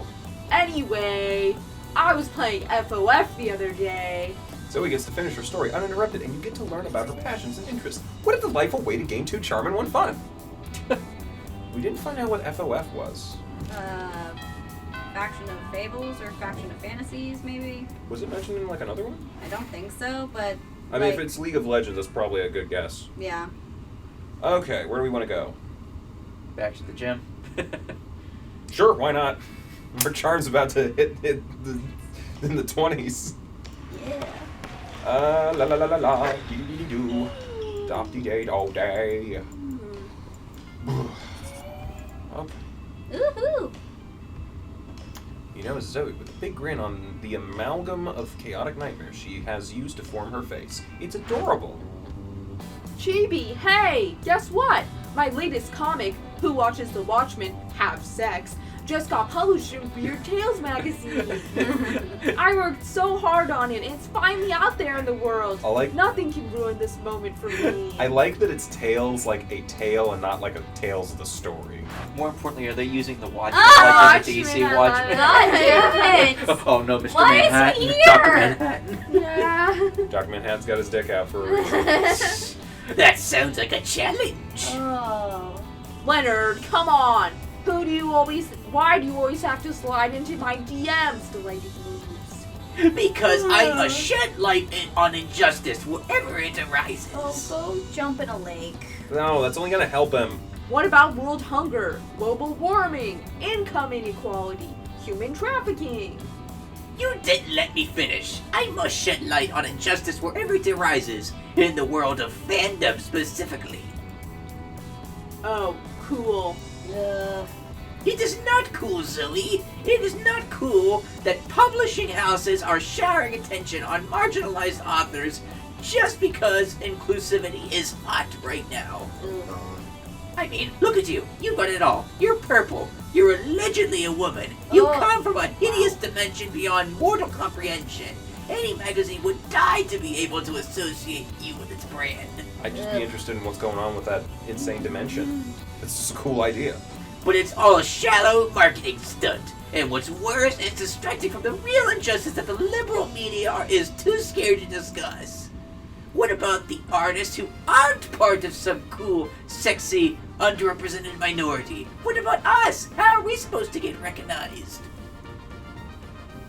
Anyway, I was playing FOF the other day. Zoe gets to finish her story uninterrupted, and you get to learn about her passions and interests. What a delightful way to gain 2 charm and 1 fun! We didn't find out what FOF was. Faction of Fables or Faction of Fantasies, maybe? Was it mentioned in like another one? I don't think so, but... I mean, if it's League of Legends, that's probably a good guess. Yeah. Okay, where do we want to go? Back to the gym. Sure, why not? Our charm's about to hit the in the 20s. Yeah. La la la la la, dee dee dee doo, dop dee date all day. Okay. Woohoo! You know Zoe with a big grin on the amalgam of chaotic nightmares she has used to form her face. It's adorable. Chibi, hey, guess what? My latest comic, Who Watches the Watchmen Have Sex, just got published in Weird Tales magazine. I worked so hard on it, and it's finally out there in the world. Nothing can ruin this moment for me. I like that it's Tales like a tale and not like a Tales of the story. More importantly, are they using the Watchmen like the DC Watchmen? God damn it! Oh no, Mr. Why is Manhattan. he Dr. here? Manhattan. Yeah. Dr. Manhattan's got his dick out for a reason. That sounds like a challenge. Oh. Leonard, come on. Why do you always have to slide into my DMs to write moves? Because I must shed light on injustice wherever it arises. Oh, go jump in a lake. No, that's only gonna help him. What about world hunger, global warming, income inequality, human trafficking? You didn't let me finish. I must shed light on injustice wherever it arises, in the world of fandom specifically. Oh, cool. It is not cool, Zoe. It is not cool that publishing houses are showering attention on marginalized authors just because inclusivity is hot right now. I mean, look at you. You got it all. You're purple. You're allegedly a woman. You come from a hideous dimension beyond mortal comprehension. Any magazine would die to be able to associate you with its brand. I'd just be interested in what's going on with that insane dimension. It's just a cool idea. But it's all a shallow marketing stunt. And what's worse, it's distracting from the real injustice that the liberal media is too scared to discuss. What about the artists who aren't part of some cool, sexy, underrepresented minority? What about us? How are we supposed to get recognized?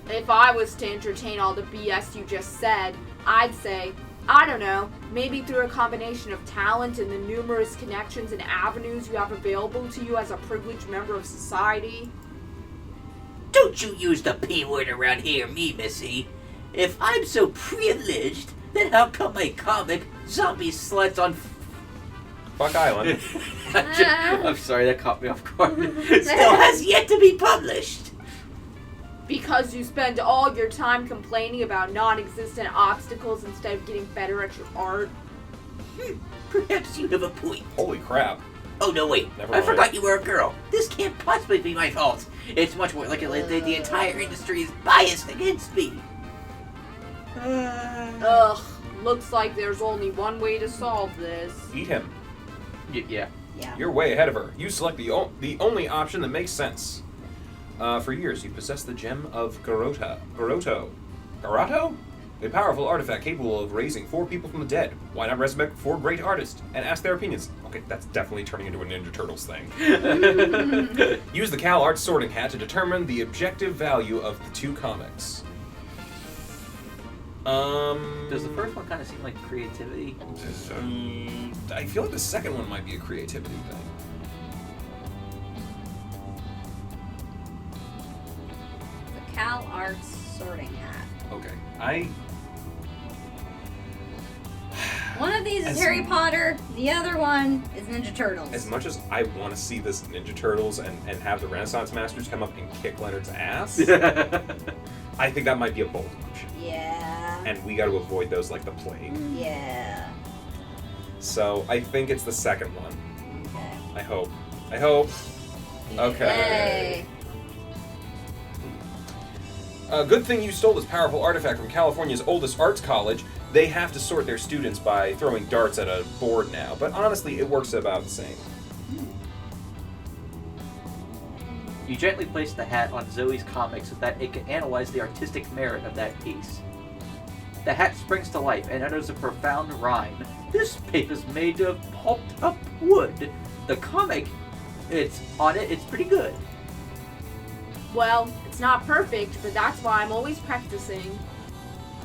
If I was to entertain all the BS you just said, I'd say, I don't know, maybe through a combination of talent and the numerous connections and avenues you have available to you as a privileged member of society. Don't you use the P word around here, me, missy. If I'm so privileged, then how come my comic, Zombie Sluts on Fuck Island. I'm sorry, that caught me off guard. still has yet to be published? Because you spend all your time complaining about non-existent obstacles instead of getting better at your art. Perhaps you have a point. Holy crap. Oh, no, wait. Never I mind. forgot you were a girl. This can't possibly be my fault. It's much more like the entire industry is biased against me. Ugh, looks like there's only one way to solve this. Eat him. Yeah. Yeah. You're way ahead of her. You select the only option that makes sense. For years, you possessed the gem of Garoto? A powerful artifact capable of raising 4 people from the dead. Why not resurrect 4 great artists and ask their opinions? Okay, that's definitely turning into a Ninja Turtles thing. Use the Cal Arts sorting hat to determine the objective value of the 2 comics. Does the first one kind of seem like creativity? I feel like the second one might be a creativity thing. The Cal Arts sorting hat. Okay, One of these is As- Harry Potter, the other one is Ninja Turtles. as much as I want to see this Ninja Turtles and have the Renaissance Masters come up and kick Leonard's ass, I think that might be a bold option. Yeah. And we got to avoid those like the plague. Yeah. So I think it's the second one. Okay. I hope. Okay. Yay. Good thing you stole this powerful artifact from California's oldest arts college. They have to sort their students by throwing darts at a board now, but honestly, it works about the same. You gently place the hat on Zoe's comic so that it can analyze the artistic merit of that piece. The hat springs to life and utters a profound rhyme. This paper's made of pulped up wood. The comic, it's pretty good. Well, it's not perfect, but that's why I'm always practicing.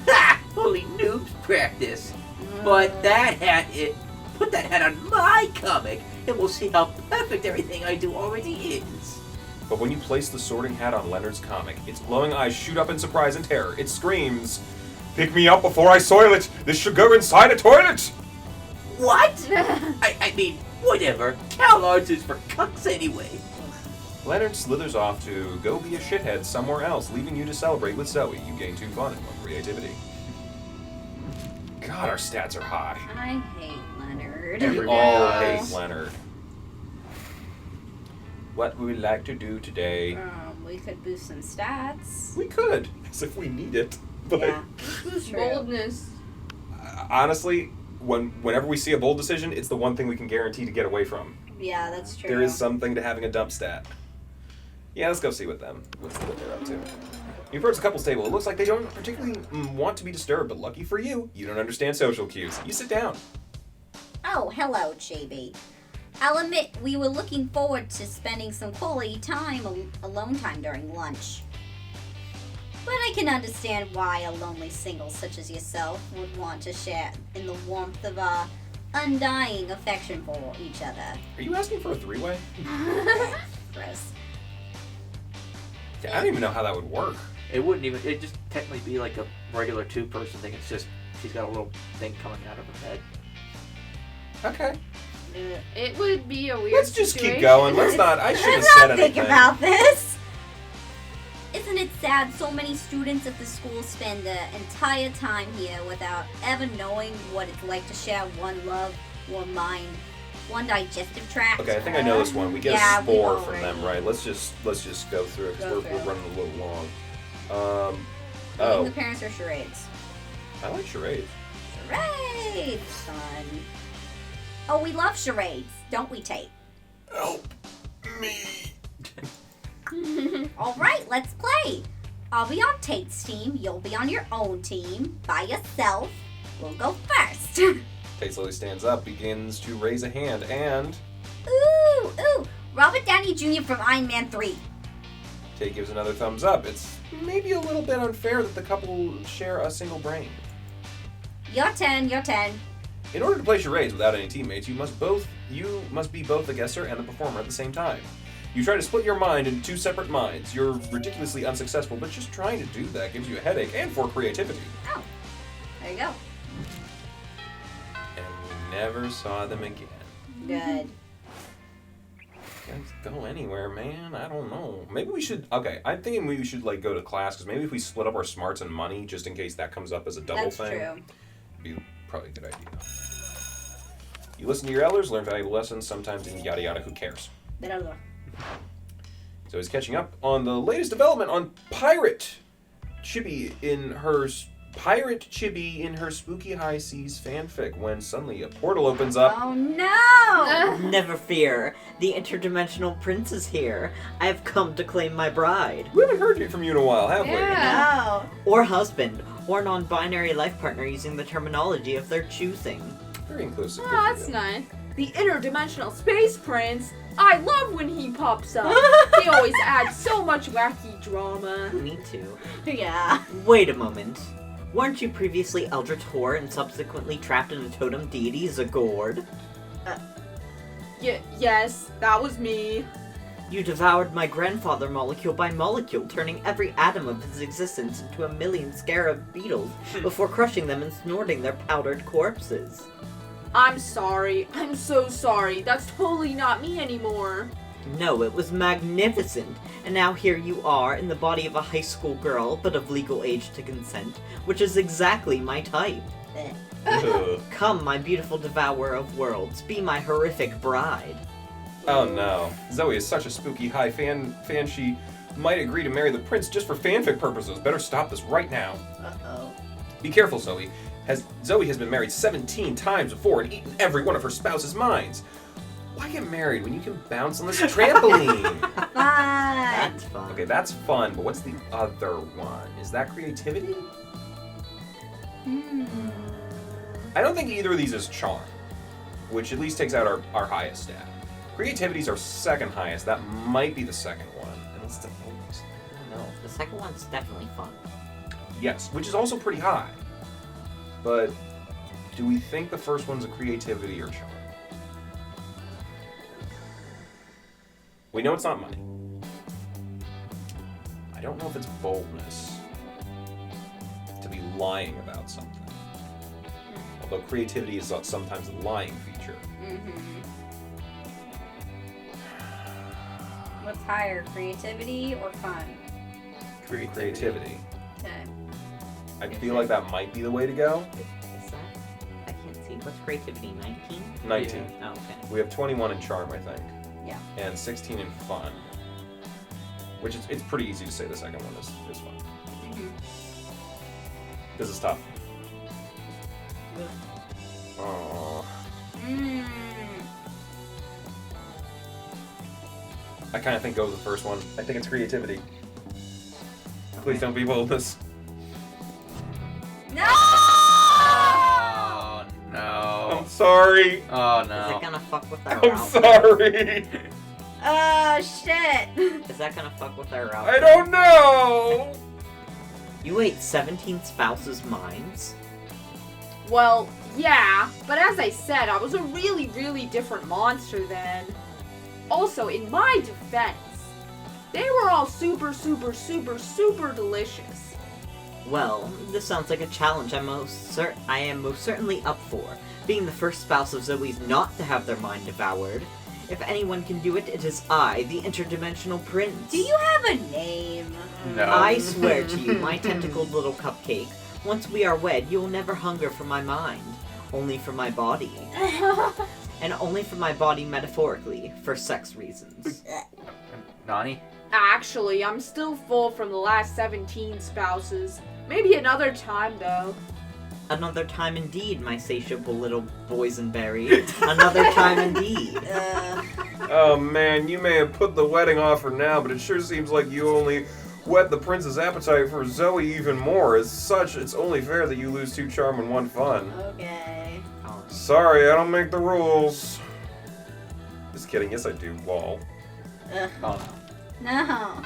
Ha! Only noobs practice. But put that hat on my comic, and we'll see how perfect everything I do already is. But when you place the sorting hat on Leonard's comic, its glowing eyes shoot up in surprise and terror. It screams, "Pick me up before I soil it! This should go inside a toilet!" What? I mean, whatever. Cal Arts is for cucks anyway. Leonard slithers off to go be a shithead somewhere else, leaving you to celebrate with Zoe. You gain 2 fun and 1 creativity. God, our stats are high. I hate Leonard. We all hate Leonard. What would we like to do today? We could boost some stats. We could, as if we need it. But Yeah. Who's True. boldness? honestly, whenever we see a bold decision, it's the one thing we can guarantee to get away from. Yeah, that's true. There is something to having a dump stat. Yeah, let's go see what they're up to. You approach the couple's table. It looks like they don't particularly want to be disturbed, but lucky for you, you don't understand social cues. You sit down. Oh, hello, JB. I'll admit we were looking forward to spending some quality time, alone time during lunch. But I can understand why a lonely single such as yourself would want to share in the warmth of our undying affection for each other. Are you asking for a 3-way? Gross. Yeah, I don't even know how that would work. It'd just technically be like a regular 2-person thing. It's just, she's got a little thing coming out of her head. Okay. It would be a weird Let's just situation. keep going. Let's not. I should have Let's said not anything. think about this. Isn't it sad so many students at the school spend the entire time here without ever knowing what it's like to share one love, one mind, one digestive tract? Okay, I think I know this one. We get Yeah, a spore we've from them, already- right? Let's just go through it Go because through we're it. running a little long. The parents are charades. I like charades. Charades, son. Oh, we love charades, don't we, Tate? Help me. All right, let's play. I'll be on Tate's team. You'll be on your own team by yourself. We'll go first. Tate slowly stands up, begins to raise a hand, and Ooh, Robert Downey Jr. from Iron Man 3. Tate gives another thumbs up. It's maybe a little bit unfair that the couple share a single brain. You're 10, you're 10. In order to play charades without any teammates, you must be both the guesser and the performer at the same time. You try to split your mind into two separate minds. You're ridiculously unsuccessful, but just trying to do that gives you a headache and for creativity. Oh, there you go. And we never saw them again. Good. Can't go anywhere, man. I don't know. Maybe we should. Okay, I'm thinking we should like go to class because maybe if we split up our smarts and money, just in case that comes up as a double That's thing, true. be probably a good idea. You listen to your elders, learn valuable lessons. Sometimes in yada yada. Who cares? So he's catching up on the latest development on Pirate Chibi in her Spooky High Seas fanfic when suddenly a portal opens up. Oh no! Never fear. The interdimensional prince is here. I have come to claim my bride. We haven't heard from you in a while, have No. Or husband. Or non-binary life partner using the terminology of their choosing. we? Very inclusive. Oh, Good for that's you. nice. The interdimensional space prince. I love when he pops up. He always adds so much wacky drama. Me too. Yeah. Wait a moment. Weren't you previously Eldritch Horror and subsequently trapped in a totem deity, Zagord? Yes, that was me. You devoured my grandfather molecule by molecule, turning every atom of his existence into a million scarab beetles before crushing them and snorting their powdered corpses. I'm sorry. I'm so sorry. That's totally not me anymore. No, it was magnificent, and now here you are in the body of a high school girl, but of legal age to consent, which is exactly my type. Ugh. Come, my beautiful devourer of worlds, be my horrific bride. Oh no. Zoe is such a spooky high fan she might agree to marry the prince just for fanfic purposes. Better stop this right now. Uh-oh. Be careful, Zoe. Zoe has been married 17 times before and eaten every one of her spouse's minds. Why get married when you can bounce on this trampoline? Fun. That's fun. Okay, that's fun, but what's the other one? Is that creativity? I don't think either of these is charm, which at least takes out our highest stat. Creativity's our second highest. That might be the second one. And it's the bonus. I don't know. The second one's definitely fun. Yes, which is also pretty high. But do we think the first one's a creativity or charm? We know it's not money. I don't know if it's boldness to be lying about something. Although creativity is sometimes a lying feature. What's higher, creativity or fun? Creativity. Okay. I feel like that might be the way to go. Is that? I can't see. What's creativity? 19? 19. Oh, okay. We have 21 in charm, I think. Yeah. And 16 in fun. Which is, it's pretty easy to say the second one is fun. This is tough. Oh. I kind of think go with the first one. I think it's creativity. Please don't be boldness. No! Oh no. I'm sorry. Oh Is no. it gonna fuck with our I'm outfit? sorry. Oh shit! Is that gonna fuck with our I outfit? don't know. You ate 17 spouses' minds? Well, yeah, but as I said, I was a really, really different monster then. Also, in my defense, they were all super, super, super, super delicious. Well, this sounds like a challenge I am most certainly up for, being the first spouse of Zoe's not to have their mind devoured. If anyone can do it, it is I, the interdimensional prince. Do you have a name? No. I swear to you, my tentacled little cupcake, once we are wed, you will never hunger for my mind, only for my body. And only for my body metaphorically, for sex reasons. Nani? Actually, I'm still full from the last 17 spouses. Maybe another time, though. Another time indeed, my satiable little boysenberry. Another time indeed. Oh man, you may have put the wedding off for now, but it sure seems like you only whet the prince's appetite for Zoe even more. As such, it's only fair that you lose 2 charm and 1 fun. Okay. Sorry, I don't make the rules. Just kidding, yes I do, lol. Oh no.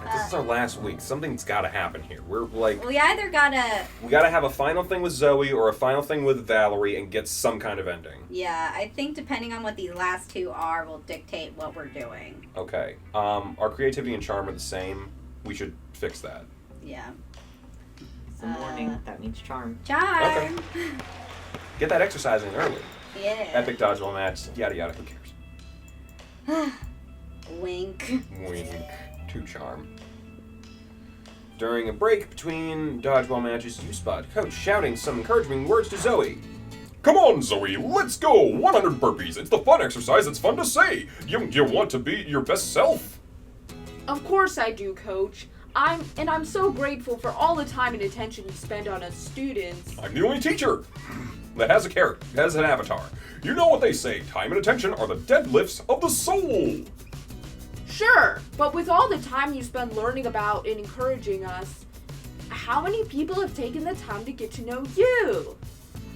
No. This is our last week. Something's got to happen here. We're like, We either gotta... we got to have a final thing with Zoe or a final thing with Valerie and get some kind of ending. Yeah, I think depending on what these last two are will dictate what we're doing. Okay. Our creativity and charm are the same. We should fix that. Yeah. It's the morning. That means charm. Charm! Get that exercise in early. Yeah. Epic dodgeball match. Yada yada. Who cares? Wink. Wink. To charm. During a break between dodgeball matches, you spot Coach shouting some encouraging words to Zoe. Come on, Zoe, let's go! 100 burpees. It's the fun exercise. It's fun to say. You want to be your best self? Of course I do, Coach. I'm so grateful for all the time and attention you spend on us students. I'm the only teacher that has a character, has an avatar. You know what they say, time and attention are the deadlifts of the soul. Sure, but with all the time you spend learning about and encouraging us, how many people have taken the time to get to know you?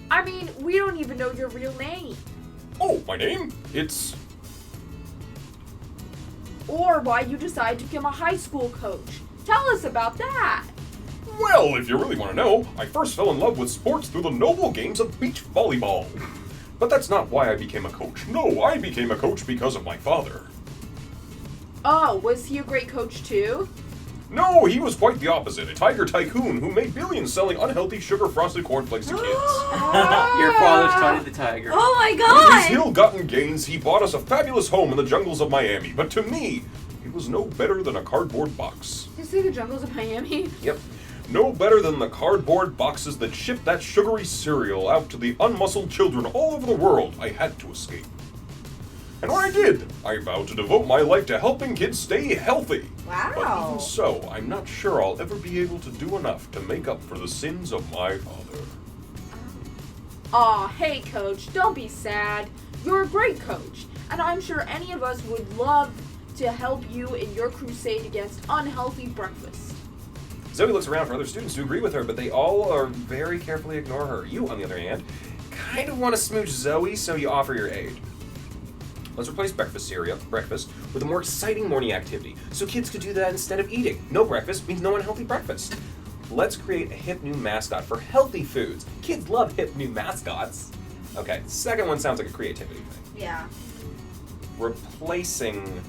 I mean, we don't even know your real name. Oh, my name? It's... Or why you decided to become a high school coach. Tell us about that. Well, if you really want to know, I first fell in love with sports through the noble games of beach volleyball. But that's not why I became a coach. No, I became a coach because of my father. Oh, was he a great coach too? No, he was quite the opposite. A tiger tycoon who made billions selling unhealthy sugar-frosted cornflakes to kids. Your father started the tiger. Oh my With his god! ill-gotten gains, he bought us a fabulous home in the jungles of Miami. But to me, it was no better than a cardboard box. You see the jungles of Miami? Yep. No better than the cardboard boxes that shipped that sugary cereal out to the unmuscled children all over the world. I had to escape. And when I did, I vowed to devote my life to helping kids stay healthy. But Wow. even so, I'm not sure I'll ever be able to do enough to make up for the sins of my father. Aw, hey coach, don't be sad. You're a great coach, and I'm sure any of us would love to help you in your crusade against unhealthy breakfast. Zoe looks around for other students to agree with her, but they all are very carefully ignore her. You, on the other hand, kind of want to smooch Zoe, so you offer your aid. Let's replace breakfast with a more exciting morning activity, so kids could do that instead of eating. No breakfast means no unhealthy breakfast. Let's create a hip new mascot for healthy foods. Kids love hip new mascots. Okay, second one sounds like a creativity thing. Yeah. Replacing...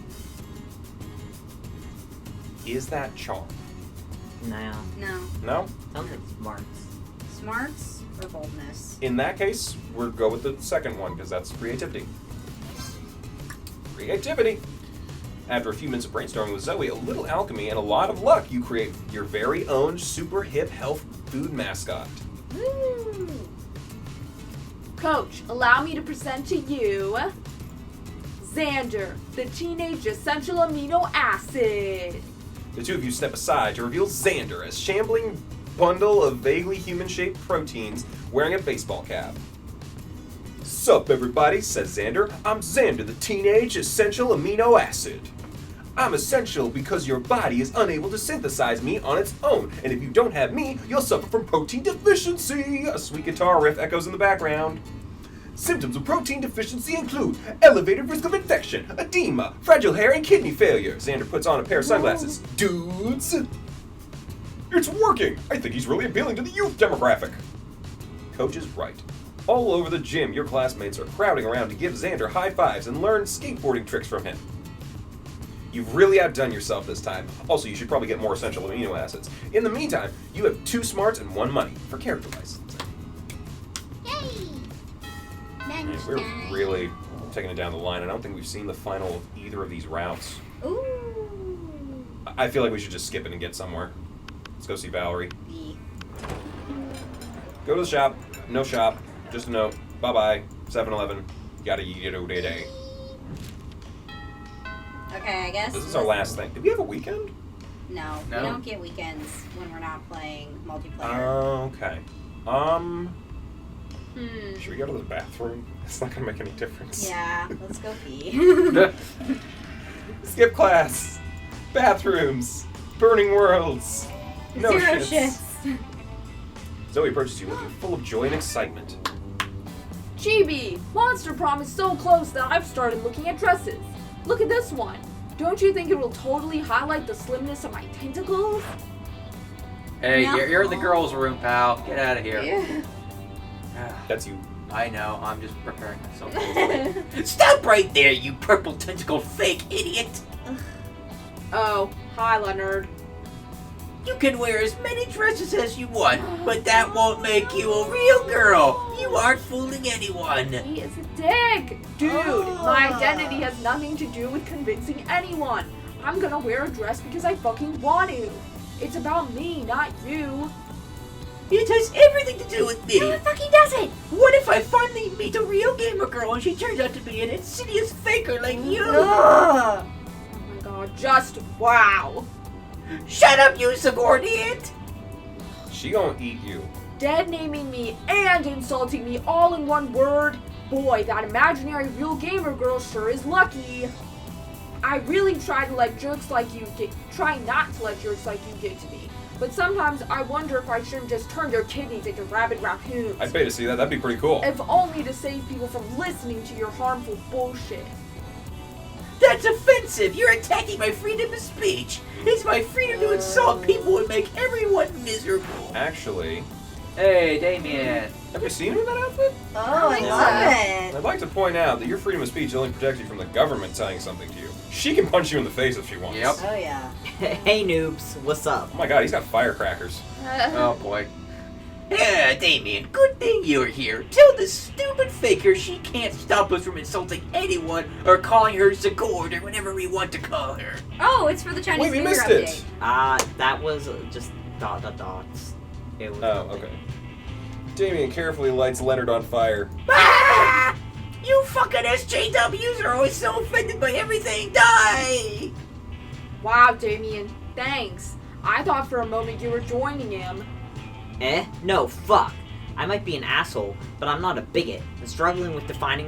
Is that charm? No. No. No? Sounds like smarts. Smarts or boldness? In that case, we'll go with the second one, because that's creativity. Creativity! After a few minutes of brainstorming with Zoe, a little alchemy, and a lot of luck, you create your very own super hip health food mascot. Woo! Coach, allow me to present to you Xander, the teenage essential amino acid. The two of you step aside to reveal Xander, a shambling bundle of vaguely human-shaped proteins wearing a baseball cap. Sup, everybody, says Xander. I'm Xander, the teenage essential amino acid. I'm essential because your body is unable to synthesize me on its own, and if you don't have me, you'll suffer from protein deficiency. A sweet guitar riff echoes in the background. Symptoms of protein deficiency include elevated risk of infection, edema, fragile hair, and kidney failure. Xander puts on a pair of sunglasses. Dudes! It's working! I think he's really appealing to the youth demographic. Coach is right. All over the gym, your classmates are crowding around to give Xander high fives and learn skateboarding tricks from him. You've really outdone yourself this time. Also, you should probably get more essential amino acids. In the meantime, you have 2 smarts and 1 money for character licensing. Yay! Man, Lunch we're time. really taking it down the line. I don't think we've seen the final of either of these routes. Ooh. I feel like we should just skip it and get somewhere. Let's go see Valerie. Go to the shop. No shop. Just a note. Bye-bye. 7-Eleven. Yada yada day. Okay, I guess. This is our last thing. Did we have a weekend? No, No. we don't get weekends when we're not playing multiplayer. Okay. Should we go to the bathroom? It's not gonna make any difference. Yeah, let's go pee. Skip class. Bathrooms. Burning worlds. No Zero shits. shits. Zoe approaches you looking full of joy and excitement. Chibi, Monster Prom is so close that I've started looking at dresses. Look at this one. Don't you think it will totally highlight the slimness of my tentacles? Hey, No. you're in the girls' room, pal. Get out of here. Yeah. That's you. I know. I'm just preparing myself. Stop right there, you purple tentacled fake idiot! Oh, hi, Leonard. You can wear as many dresses as you want, but that won't make you a real girl. You aren't fooling anyone. He is a dick! Dude, my identity has nothing to do with convincing anyone. I'm gonna wear a dress because I fucking want to. It's about me, not you. It has everything to do with me. No, it fucking doesn't! What if I finally meet a real gamer girl and she turns out to be an insidious faker like you? Ugh. Oh my god, just wow. Shut up, you subordinate! She gonna eat you. Dead naming me and insulting me all in one word. Boy, that imaginary real gamer girl sure is lucky. I really try not to let jerks like you get to me. But sometimes I wonder if I shouldn't just turn their kidneys into rabid raccoons. I'd pay to see that. That'd be pretty cool. If only to save people from listening to your harmful bullshit. That's offensive! You're attacking my freedom of speech! It's my freedom to insult people and make everyone miserable! Actually, Hey, Damien. have you seen him in that outfit? Oh, I Yeah. love it. I'd like to point out that your freedom of speech only protects you from the government telling something to you. She can punch you in the face if she wants. Yep. Oh, yeah. Hey noobs, what's up? Oh my god, he's got firecrackers. Oh boy. Yeah, Damien, good thing you're here. Tell this stupid faker she can't stop us from insulting anyone or calling her Zagord or whatever we want to call her. Oh, it's for the Chinese Wait, we New Year missed update. it! That was just dots. It was Oh, nothing. okay. Damien carefully lights Leonard on fire. Ah! You fucking SJWs are always so offended by everything. Die! Wow, Damien, thanks. I thought for a moment you were joining him. No, fuck. I might be an asshole, but I'm not a bigot. And struggling with defining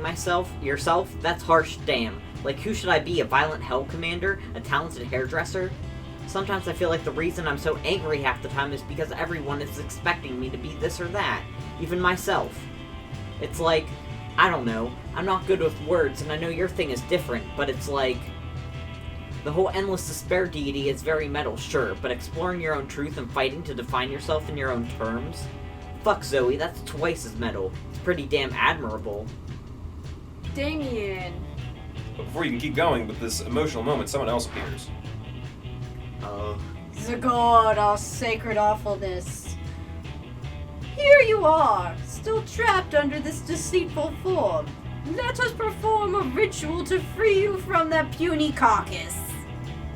yourself, that's harsh, damn. Like, who should I be, a violent hell commander? A talented hairdresser? Sometimes I feel like the reason I'm so angry half the time is because everyone is expecting me to be this or that. Even myself. It's like, I don't know, I'm not good with words, and I know your thing is different, but it's like... The whole endless despair deity is very metal, sure, but exploring your own truth and fighting to define yourself in your own terms? Fuck Zoe, that's twice as metal. It's pretty damn admirable. Damien. But before you can keep going with this emotional moment, someone else appears. Zagord, our sacred awfulness. Here you are, still trapped under this deceitful form. Let us perform a ritual to free you from that puny carcass.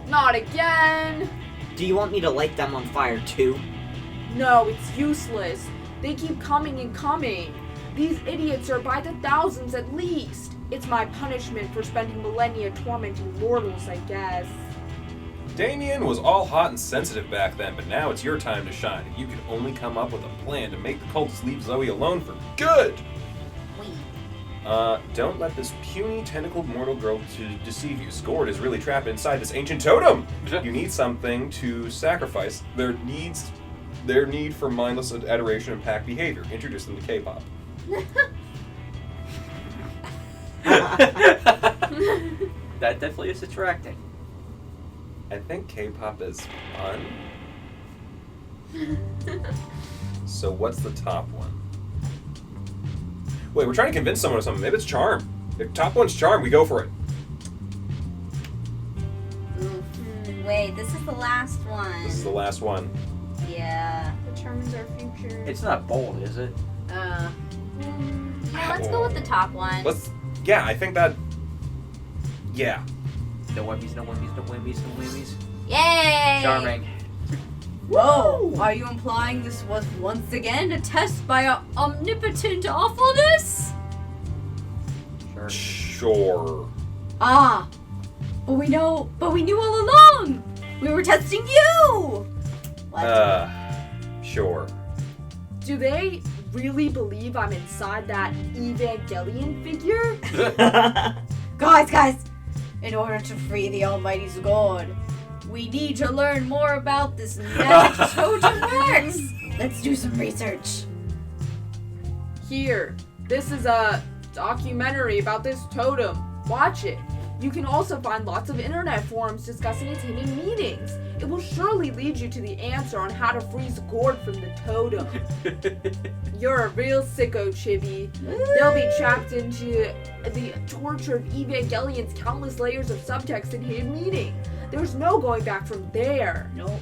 Not again. Do you want me to light them on fire too? No, it's useless. They keep coming and coming. These idiots are by the thousands at least. It's my punishment for spending millennia tormenting mortals, I guess. Damien was all hot and sensitive back then, but now it's your time to shine. If you could only come up with a plan to make the cultists leave Zoe alone for good. Don't let this puny, tentacled mortal girl to deceive you. Zagord is really trapped inside this ancient totem. You need something to sacrifice their need for mindless adoration and pack behavior. Introduce them to K-pop. That definitely is attracting. I think K-pop is fun. So what's the top one? Wait, we're trying to convince someone of something. Maybe it's charm. If top one's charm, we go for it. Wait, this is the last one. This is the last one. Yeah. Determines our future. It's not bold, is it? Yeah, let's go with the top one. Yeah, I think that. Yeah. No whammies, no whammies, no whammies, no whammies. Yay! Charming. Whoa! Are you implying this was once again a test by our omnipotent awfulness? Sure. Sure. Ah! But we knew all along! We were testing you! What? Sure. Do they really believe I'm inside that Evangelion figure? Guys! In order to free the almighty Zagord, we need to learn more about this magic totem works! Let's do some research. Here, this is a documentary about this totem. Watch it. You can also find lots of internet forums discussing its hidden meanings. It will surely lead you to the answer on how to freeze Gord from the totem. You're a real sicko, Chibi. They'll be trapped into the torture of Evangelion's countless layers of subtext and hidden meaning. There's no going back from there. Nope.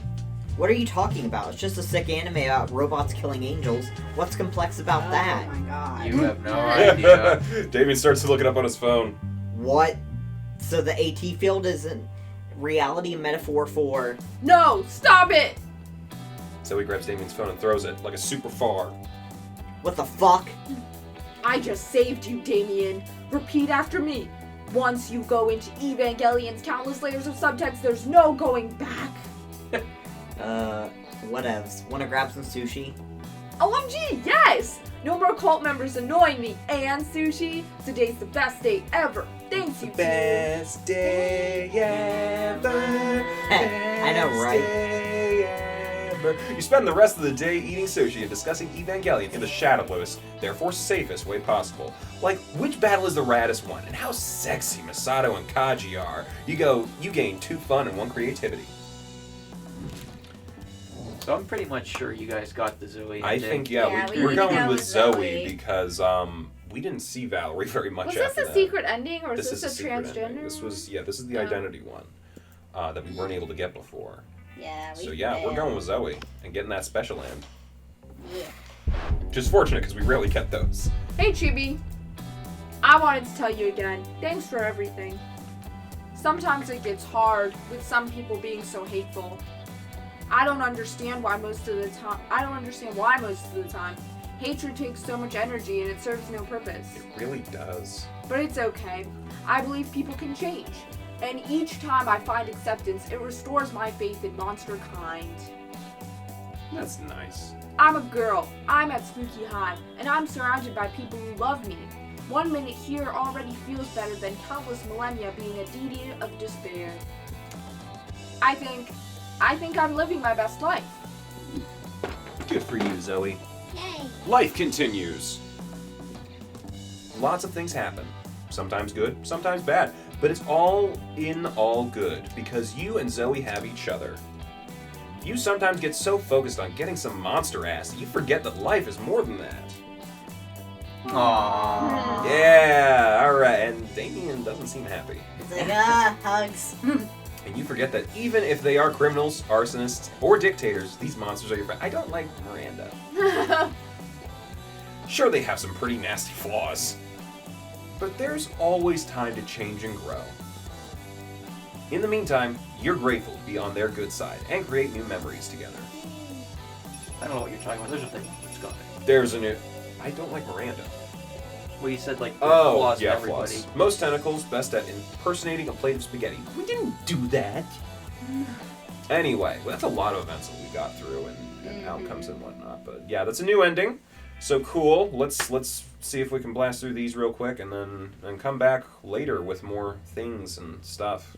What are you talking about? It's just a sick anime about robots killing angels. What's complex about that? Oh my god. You have no idea. Damien starts to look it up on his phone. What? So the AT field isn't reality a metaphor for... No, stop it! So he grabs Damien's phone and throws it like a super far. What the fuck? I just saved you, Damien. Repeat after me. Once you go into Evangelion's countless layers of subtext, there's no going back. Whatevs. Wanna grab some sushi? OMG, yes! No more cult members annoying me and sushi. Today's the best day ever. Thanks, you two. Best day ever. I know, right? Day ever. You spend the rest of the day eating sushi and discussing Evangelion in the shadowless, therefore safest way possible. Like, which battle is the raddest one, and how sexy Masato and Kaji are. You gain 2 fun and 1 creativity. So I'm pretty much sure you guys got the Zoe. I ending. think, Yeah, we we're need to going go with with Zoe Zoe. because we didn't see Valerie very much Was after this a that. secret ending or is This this is a secret transgender? ending. This is the Oh. identity one that we weren't able to get before. Yeah, we So yeah, we're failed. going with Zoe and getting that special end. Yeah. Which is fortunate because we rarely get those. Hey, Chibi. I wanted to tell you again, thanks for everything. Sometimes it gets hard with some people being so hateful. I don't understand why most of the time hatred takes so much energy and it serves no purpose. It really does. But it's okay. I believe people can change. And each time I find acceptance, it restores my faith in monster kind. That's nice. I'm a girl. I'm at Spooky High, and I'm surrounded by people who love me. 1 minute here already feels better than countless millennia being a deity of despair. I think I'm living my best life. Good for you, Zoe. Yay. Life continues. Lots of things happen. Sometimes good, sometimes bad. But it's all in all good because you and Zoe have each other. You sometimes get so focused on getting some monster ass that you forget that life is more than that. Aww. Yeah, alright. And Damien doesn't seem happy. It's like, hugs. And you forget that even if they are criminals, arsonists, or dictators, these monsters are your friend. I don't like Miranda. Sure, they have some pretty nasty flaws. But there's always time to change and grow. In the meantime, you're grateful to be on their good side and create new memories together. I don't know what you're talking about. There's a thing. Let's go. There's a new... I don't like Miranda. Well, you said like Oh, flaws yeah, in everybody. flaws. Most tentacles best at impersonating a plate of spaghetti. We didn't do that. Anyway, well, that's a lot of events that we got through and outcomes and whatnot. But yeah, that's a new ending. So cool. Let's see if we can blast through these real quick and then come back later with more things and stuff.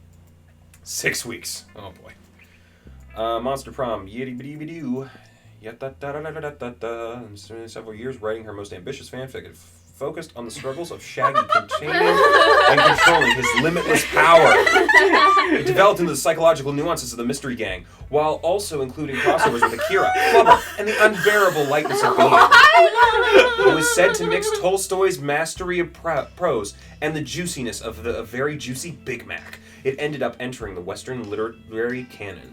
6 weeks. Oh boy. Monster Prom. Yitty bitty bitty doo. Several years writing her most ambitious fanfic. It focused on the struggles of Shaggy containing and controlling his limitless power. It developed into the psychological nuances of the Mystery Gang, while also including crossovers with Akira, Flubber, and the unbearable lightness of being. It was said to mix Tolstoy's mastery of prose and the juiciness of the very juicy Big Mac. It ended up entering the Western literary canon.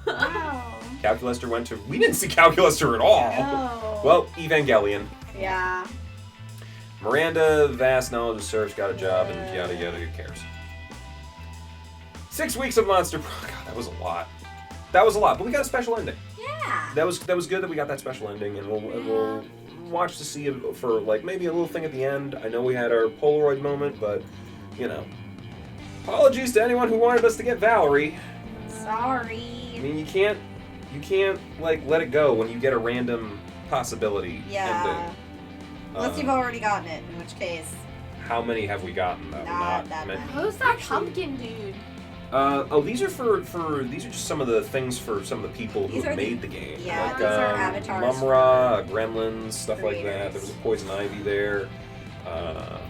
Wow. Calculaster went to... We didn't see Calculaster at all! Oh. Well, Evangelion. Yeah. Miranda, vast knowledge of search, got a job, and yada yada, who cares? 6 weeks of Monster Pro. God, that was a lot. That was a lot, but we got a special ending. Yeah. That was good that we got that special ending, and we'll watch to see it for, like, maybe a little thing at the end. I know we had our Polaroid moment, but, you know. Apologies to anyone who wanted us to get Valerie. Sorry. I mean, you can't, like, let it go when you get a random possibility Yeah. ending. Unless you've already gotten it, in which case. How many have we gotten, though? Not that many. many. Who's that pumpkin dude? These are these are just some of the things for some of the people who These are made the game. yeah, like, these are avatars Mumra, Gremlins, stuff like that. creators. There was a Poison Ivy there.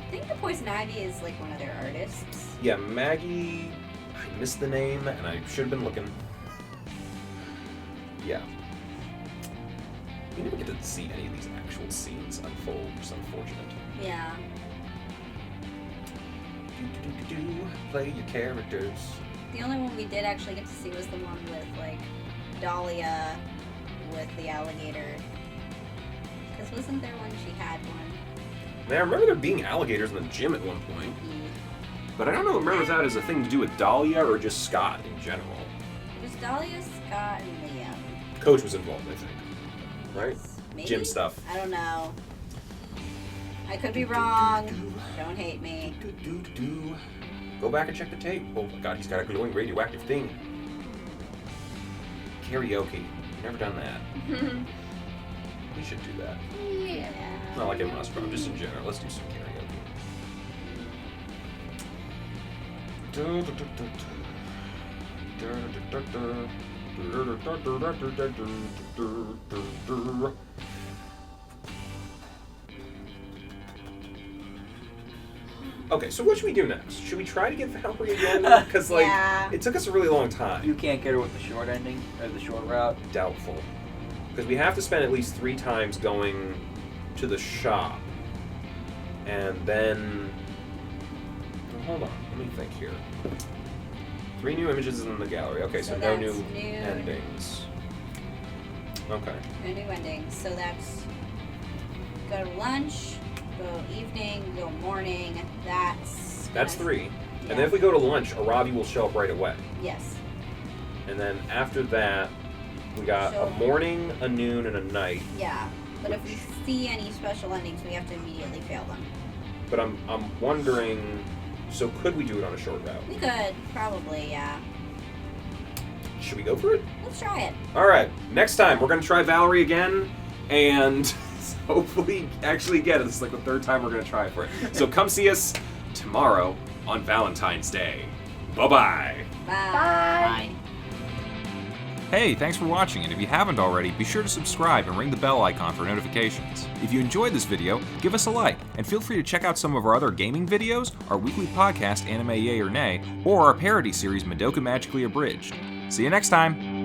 I think the Poison Ivy is like one of their artists. Yeah, Maggie. I missed the name, and I should have been looking. Yeah. We never get to see any of these actual scenes unfold, which is unfortunate. Yeah. Play your characters. The only one we did actually get to see was the one with like Dahlia with the alligator. Because wasn't there one she had one? Man, I remember there being alligators in the gym at one point. But I don't know, remember that as a thing to do with Dahlia or just Scott in general. It was Dahlia, Scott, and Liam. Coach was involved, I think. Right? Maybe? Gym stuff. I don't know. I could be wrong. Don't hate me. Go back and check the tape. Oh my god, he's got a glowing radioactive thing. Karaoke. Never done that. We should do that. Yeah. Not like it must, but just in general. Let's do some karaoke. Okay, so what should we do next? Should we try to get Valerie again? Because, like, Yeah. it took us a really long time. You can't get her with the short ending, or the short route. Doubtful. Because we have to spend at least 3 times going to the shop. And then... Well, hold on, let me think here. 3 new images in the gallery. Okay, so no that's new new. endings. Okay. No new endings. So that's go to lunch, go evening, go morning. That's 3. Yeah. And then if we go to lunch, Arabi will show up right away. Yes. And then after that, we got So- a morning, a noon, and a night. Yeah. But if we see any special endings, we have to immediately fail them. But I'm wondering, so could we do it on a short route? We could probably, yeah. Should we go for it? Let's try it. All right. Next time, we're going to try Valerie again, and hopefully actually get it. This is like the 3rd time we're going to try for it. So come see us tomorrow on Valentine's Day. Bye-bye. Bye. Bye. Hey, thanks for watching, and if you haven't already, be sure to subscribe and ring the bell icon for notifications. If you enjoyed this video, give us a like, and feel free to check out some of our other gaming videos, our weekly podcast Anime Yay or Nay, or our parody series Madoka Magically Abridged. See you next time!